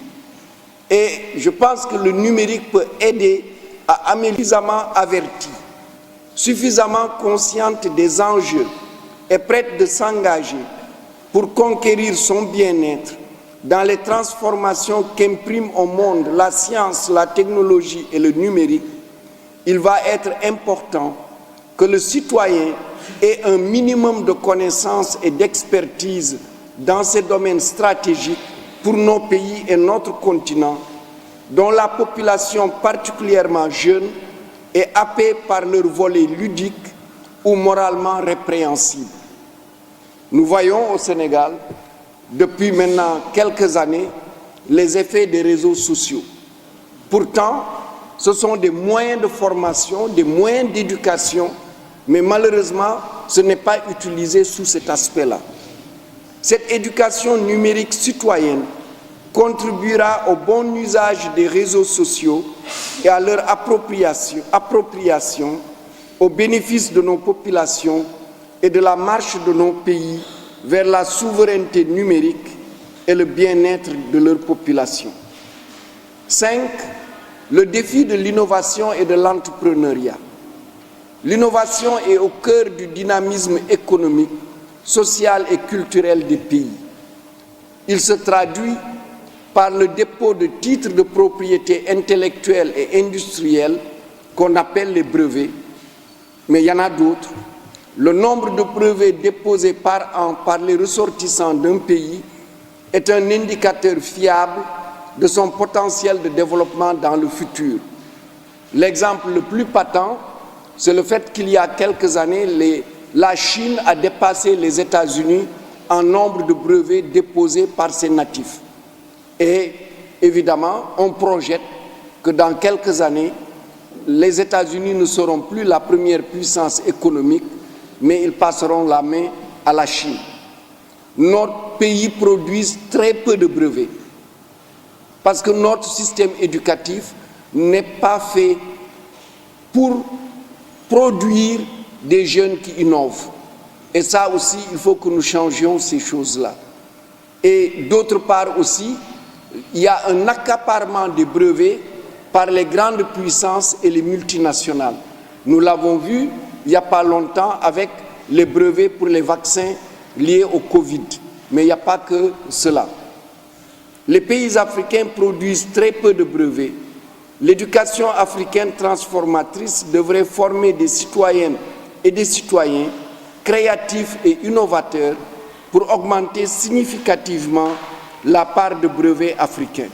Et je pense que le numérique peut aider à améliorer, suffisamment averti, suffisamment consciente des enjeux et prête de s'engager pour conquérir son bien-être dans les transformations qu'impriment au monde la science, la technologie et le numérique. Il va être important que le citoyen ait un minimum de connaissances et d'expertise dans ces domaines stratégiques pour nos pays et notre continent, dont la population particulièrement jeune est happée par leur volet ludique ou moralement répréhensible. Nous voyons au Sénégal, depuis maintenant quelques années, les effets des réseaux sociaux. Pourtant, ce sont des moyens de formation, des moyens d'éducation, mais malheureusement, ce n'est pas utilisé sous cet aspect-là. Cette éducation numérique citoyenne contribuera au bon usage des réseaux sociaux et à leur appropriation au bénéfice de nos populations et de la marche de nos pays vers la souveraineté numérique et le bien-être de leur population. 5. Le défi de l'innovation et de l'entrepreneuriat. L'innovation est au cœur du dynamisme économique, social et culturel des pays. Il se traduit par le dépôt de titres de propriété intellectuelle et industrielle qu'on appelle les brevets, mais il y en a d'autres. Le nombre de brevets déposés par an par les ressortissants d'un pays est un indicateur fiable de son potentiel de développement dans le futur. L'exemple le plus patent, c'est le fait qu'il y a quelques années, la Chine a dépassé les États-Unis en nombre de brevets déposés par ses natifs. Et évidemment, on projette que dans quelques années, les États-Unis ne seront plus la première puissance économique, mais ils passeront la main à la Chine. Notre pays produit très peu de brevets, parce que notre système éducatif n'est pas fait pour produire des jeunes qui innovent. Et ça aussi, il faut que nous changions ces choses-là. Et d'autre part aussi, il y a un accaparement des brevets par les grandes puissances et les multinationales. Nous l'avons vu il n'y a pas longtemps avec les brevets pour les vaccins liés au Covid. Mais il n'y a pas que cela. Les pays africains produisent très peu de brevets. L'éducation africaine transformatrice devrait former des citoyennes et des citoyens créatifs et innovateurs pour augmenter significativement la part de brevets africains.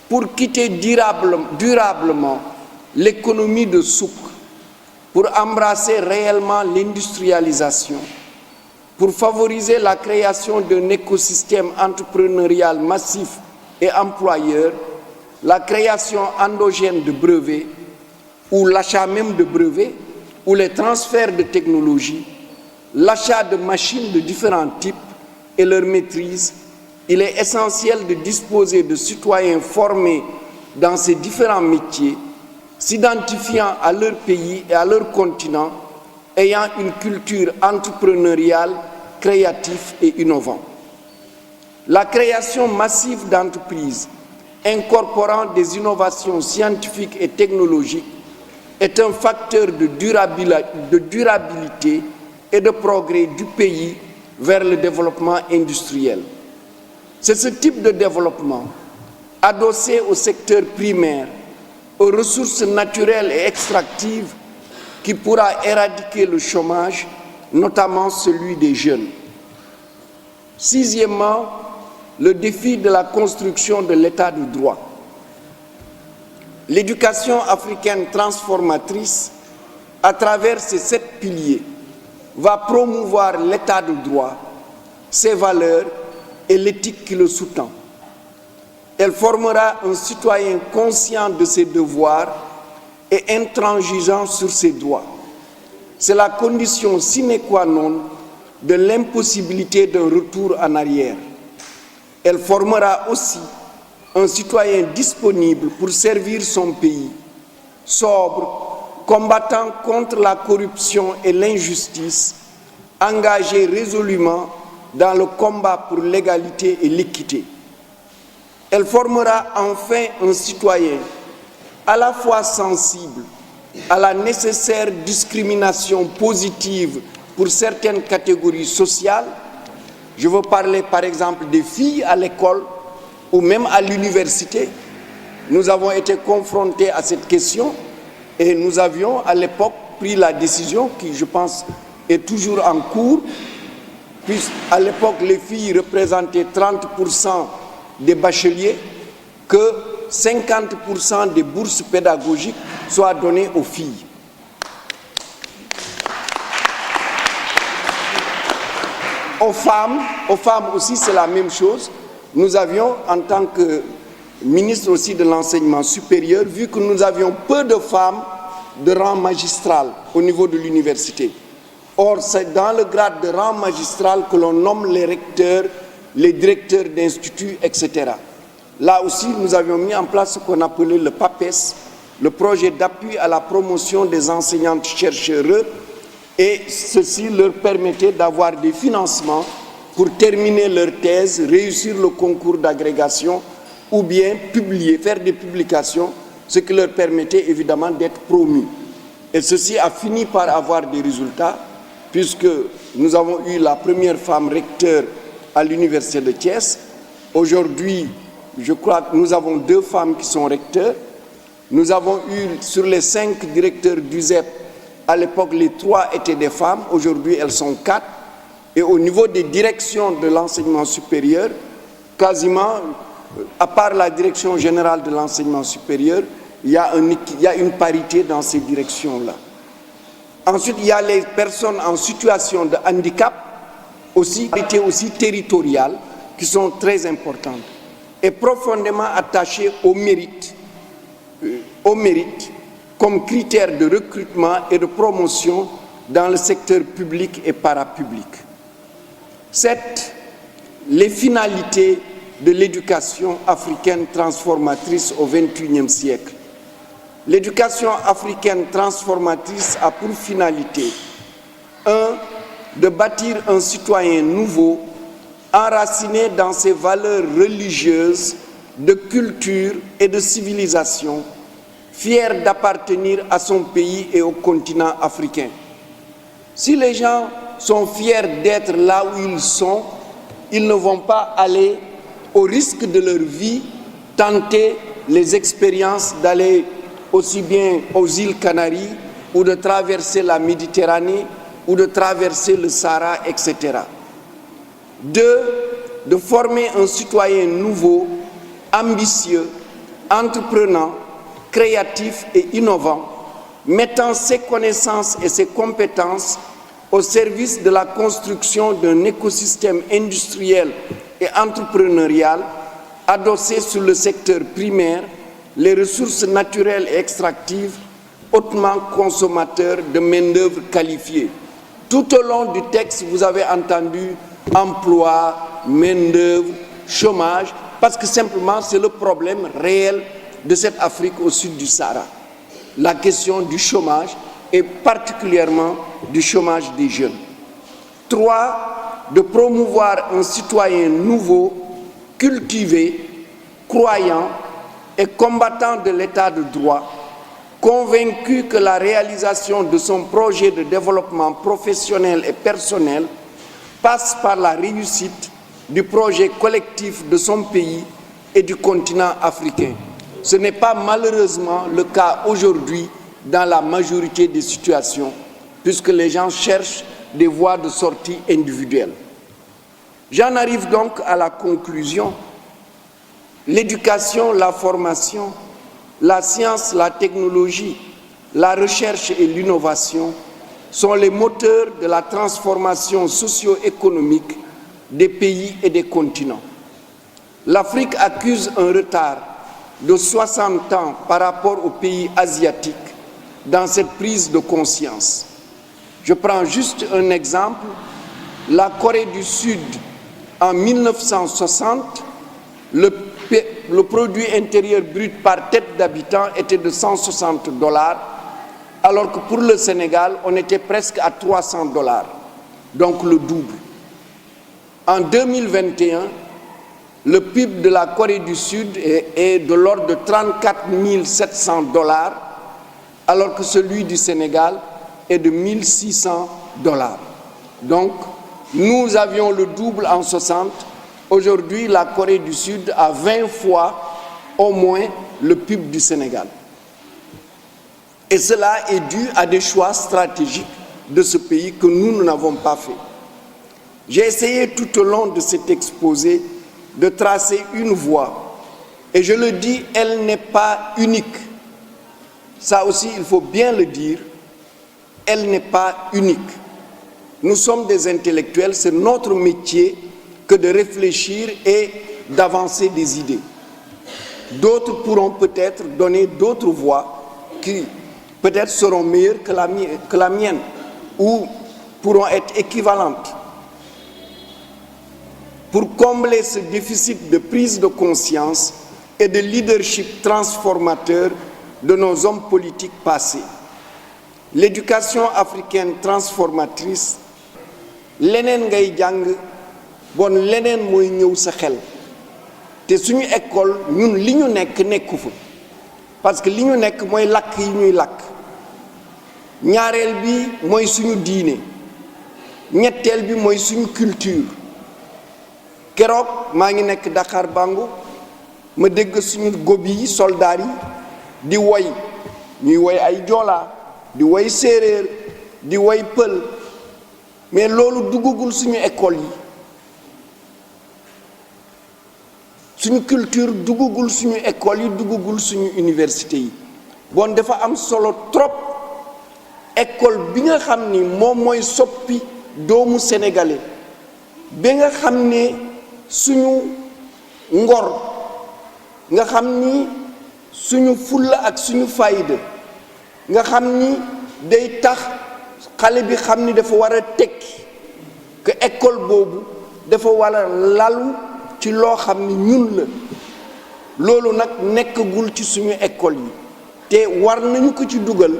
Pour quitter durablement l'économie de souk, pour embrasser réellement l'industrialisation, pour favoriser la création d'un écosystème entrepreneurial massif et employeur, la création endogène de brevets, ou l'achat même de brevets, ou les transferts de technologies, l'achat de machines de différents types et leur maîtrise, il est essentiel de disposer de citoyens formés dans ces différents métiers, s'identifiant à leur pays et à leur continent, ayant une culture entrepreneuriale, créative et innovante. La création massive d'entreprises incorporant des innovations scientifiques et technologiques est un facteur de durabilité et de progrès du pays vers le développement industriel. C'est ce type de développement, adossé au secteur primaire, aux ressources naturelles et extractives, qui pourra éradiquer le chômage, notamment celui des jeunes. Sixièmement, le défi de la construction de l'état de droit. L'éducation africaine transformatrice, à travers ces 7 piliers, va promouvoir l'état de droit, ses valeurs et l'éthique qui le sous-tend. Elle formera un citoyen conscient de ses devoirs et intransigeant sur ses droits. C'est la condition sine qua non de l'impossibilité d'un retour en arrière. Elle formera aussi un citoyen disponible pour servir son pays, sobre, combattant contre la corruption et l'injustice, engagé résolument dans le combat pour l'égalité et l'équité. Elle formera enfin un citoyen à la fois sensible à la nécessaire discrimination positive pour certaines catégories sociales. Je veux parler par exemple des filles à l'école ou même à l'université. Nous avons été confrontés à cette question et nous avions à l'époque pris la décision qui, je pense, est toujours en cours, puisqu'à l'époque les filles représentaient 30% des bacheliers, que 50% des bourses pédagogiques soient données aux filles. Aux femmes aussi, c'est la même chose. Nous avions, en tant que ministre aussi de l'enseignement supérieur, vu que nous avions peu de femmes de rang magistral au niveau de l'université. Or, c'est dans le grade de rang magistral que l'on nomme les recteurs, les directeurs d'instituts, etc. Là aussi, nous avions mis en place ce qu'on appelait le PAPES, le projet d'appui à la promotion des enseignantes-chercheurs, et ceci leur permettait d'avoir des financements pour terminer leur thèse, réussir le concours d'agrégation ou bien publier, faire des publications, ce qui leur permettait évidemment d'être promus. Et ceci a fini par avoir des résultats, puisque nous avons eu la première femme recteur à l'université de Thiès. Aujourd'hui, je crois que nous avons 2 femmes qui sont recteurs. Nous avons eu, sur les 5 directeurs d'USEP, à l'époque, les 3 étaient des femmes. Aujourd'hui, elles sont 4. Et au niveau des directions de l'enseignement supérieur, quasiment, à part la direction générale de l'enseignement supérieur, il y a une parité dans ces directions-là. Ensuite, il y a les personnes en situation de handicap, aussi, parité aussi territoriale, qui sont très importantes et profondément attachées au mérite comme critère de recrutement et de promotion dans le secteur public et parapublic. 7. Les finalités de l'éducation africaine transformatrice au XXIe siècle. L'éducation africaine transformatrice a pour finalité 1. De bâtir un citoyen nouveau, enraciné dans ses valeurs religieuses, de culture et de civilisation, fier d'appartenir à son pays et au continent africain. Si les gens sont fiers d'être là où ils sont, ils ne vont pas aller, au risque de leur vie, tenter les expériences d'aller aussi bien aux îles Canaries ou de traverser la Méditerranée ou de traverser le Sahara, etc. 2. De former un citoyen nouveau, ambitieux, entreprenant, créatif et innovant, mettant ses connaissances et ses compétences au service de la construction d'un écosystème industriel et entrepreneurial adossé sur le secteur primaire, les ressources naturelles et extractives, hautement consommateurs de main-d'œuvre qualifiée. Tout au long du texte, vous avez entendu emploi, main-d'œuvre, chômage, parce que simplement c'est le problème réel de cette Afrique au sud du Sahara. La question du chômage et particulièrement du chômage des jeunes. 3. De promouvoir un citoyen nouveau, cultivé, croyant et combattant de l'état de droit, convaincu que la réalisation de son projet de développement professionnel et personnel passe par la réussite du projet collectif de son pays et du continent africain. Ce n'est pas malheureusement le cas aujourd'hui dans la majorité des situations, puisque les gens cherchent des voies de sortie individuelles. J'en arrive donc à la conclusion. L'éducation, la formation, la science, la technologie, la recherche et l'innovation sont les moteurs de la transformation socio-économique des pays et des continents. L'Afrique accuse un retard de 60 ans par rapport aux pays asiatiques dans cette prise de conscience. Je prends juste un exemple. La Corée du Sud, en 1960, le produit intérieur brut par tête d'habitant était de 160 $, alors que pour le Sénégal, on était presque à 300 $, donc le double. En 2021, le PIB de la Corée du Sud est de l'ordre de 34 700 $, alors que celui du Sénégal est de 1 600 $. Donc, nous avions le double en 60. Aujourd'hui, la Corée du Sud a 20 fois au moins le PIB du Sénégal. Et cela est dû à des choix stratégiques de ce pays que nous n'avons pas fait. J'ai essayé tout au long de cet exposé de tracer une voie. Et je le dis, elle n'est pas unique. Ça aussi, il faut bien le dire, elle n'est pas unique. Nous sommes des intellectuels, c'est notre métier que de réfléchir et d'avancer des idées. D'autres pourront peut-être donner d'autres voies qui peut-être seront meilleures que la mienne, ou pourront être équivalentes pour combler ce déficit de prise de conscience et de leadership transformateur de nos hommes politiques passés. L'éducation africaine transformatrice leneen ngay jàng bon leneen mooy ñëw sa xel te suñu école ñun li ñu nekku fa parce que li ñu nekk mooy làkk yi ñuy làkk ñaareel bi mooy suñu diine ñetteel bi mooy suñu culture keroog maa ngi nekk Dakar Bango ma dégg suñu gobi yi soldaar yi di woy ñuy woy ay joolaa di woy séeréer di woy pël mais loolu duggagul suñu école yi suñu culture duggagul suñu école yi duggagul suñu université yi bon dafa am solo trop école bi nga xam ni moom mooy soppi doomu sénégalais ba nga xam ne suñu ngor nga xam ni suñu fulla ak suñu fayda nga xam ni day tax xale bi xam ni dafa war a tekki que école boobu dafa war a lalu ci loo xam ni ñun la loolu nag nekkagul ci suñu école yi te war nañu ko ci dugal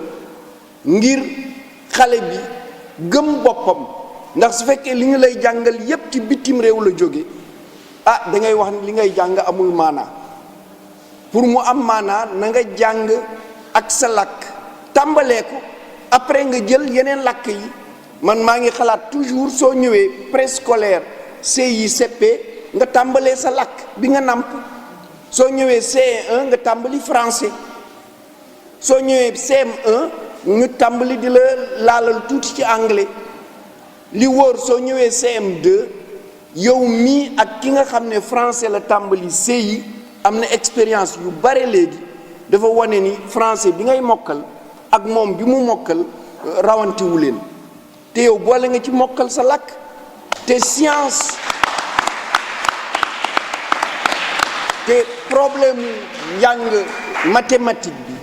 ngir xale bi gëm boppam ndax su fekkee li ñu lay jàngal yépp ci bitim réew la jóge ah da ngay wax ni li ngay jàng amul maanaa pour mu am maanaa na nga jàng ak sa làkk tàmbalee ko après nga jël yeneen làkk yi man maa ngi xalaat toujours soo ñëwee préscolaire CI CP nga tàmbalee sa làkk bi nga nàmp soo ñëwee CE1 nga tàmbali français soo ñëwee CM1 ñu tàmbali di la laalal tuuti ci anglais li wóor soo ñëwee CM2 yow mii ak ki nga xam ne français la tàmbali CI am na expérience yu bare léegi dafa wane ni français bi ngay mokkal ak moom bi mu mokkal rawantiwu leen te yow boole nga ci mokkal sa làkk te science te problème mu njàng mathématique bi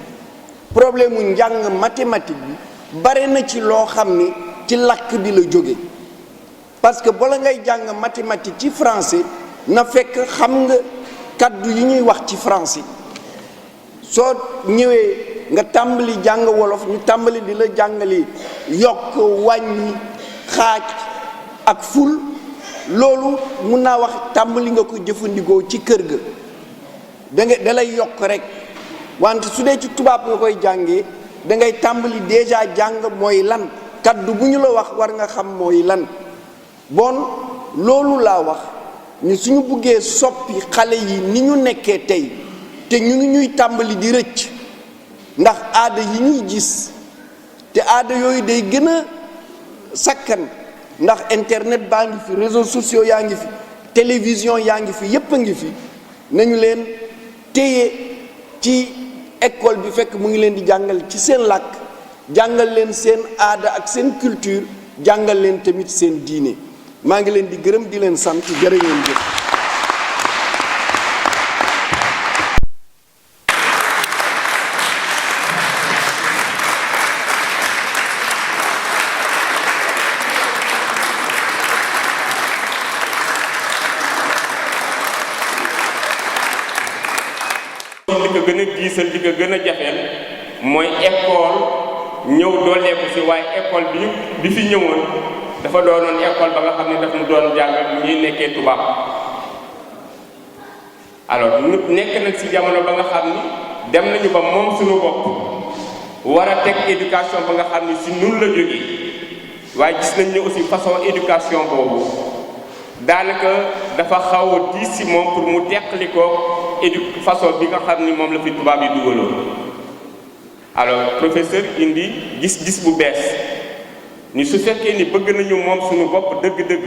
problème mu njàng mathématique bi bare na ci loo xam ni ci làkk bi la jóge parce que bala ngay jàng mathématique ci français na fekk xam nga kaddu yi ñuy wax ci français soo ñëwee nga tàmbali jàng wolof ñu tàmbali di la jàngali yokk wàññi xaaj ak ful loolu mun naa wax tàmbali nga ko jëfandikoo ci kër ga da lay yokk rek wante su dee ci tubaab nga koy jàngee da ngay tàmbali déjà jàng mooy lan kaddu bu ñu la wax war nga xam mooy lan bon loolu laa wax ñu suñu buggee soppi xale yi ni ñu nekkee tey te ñu ngi ñuy tàmbali di rëcc ndax aada yi ñuy gis te aada yooyu day gën a sakkan ndax internet baa ngi fi réseaux sociaux yaa ngi fi télévision yaa ngi fi yépp a ngi fi nañu leen téye ci école bi fekk mu ngi leen di jàngal ci seen làkk jàngal leen seen aada ak seen culture jàngal leen tamit seen diine maa ngi leen di gërëm di leen sant jërë ngeen jëf. li ko gën a diisal li ko gën a jafeel mooy école ñëw dooleeku si waaye école bi fi ñëwoon dafa doonoon école ba nga xam ne daf mu doon jàngal ñuy nekkee tubaab alors ñu nekk nag si jamono ba nga xam ni dem nañu ba moom suñu bopp war a teg éducation ba nga xam ni si nun la jógee waaye gis nañ ne aussi façon éducation boobu daanaka dafa xaw a diis si moom pour mu teqali ko façon bi nga xam ni moom la fi tubaab yi dugaloon alors professeur indi gis-gis bu bees ni su fekkee ni bëgg nañu moom suñu bopp dëgg-dëgg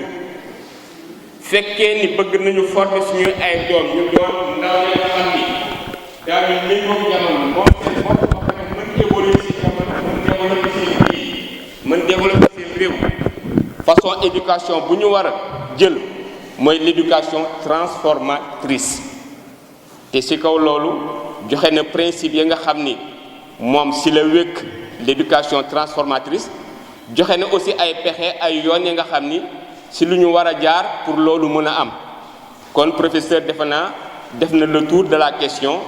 fekkee ni bëgg nañu former suñu ay doom ñu doon ndaw yi nga xam ni daañu méngoog jamono moom seen bopp ba pare mën évoluer si jamono mën développer seen réew façon éducation bu ñu war a jël mooy l'éducation transformatrice te si kaw loolu joxe na principe yi nga xam ni moom si la wékk l'éducation transformatrice joxe na aussi ay pexe ay yoon yi nga xam ni si lu ñu war a jaar pour loolu mën a am kon professeur defe naa def na le tour de la question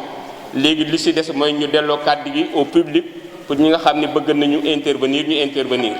léegi li si des mooy ñu delloo kàddu gi au public pour ñi nga xam ne bëgg nañu intervenir ñu intervenir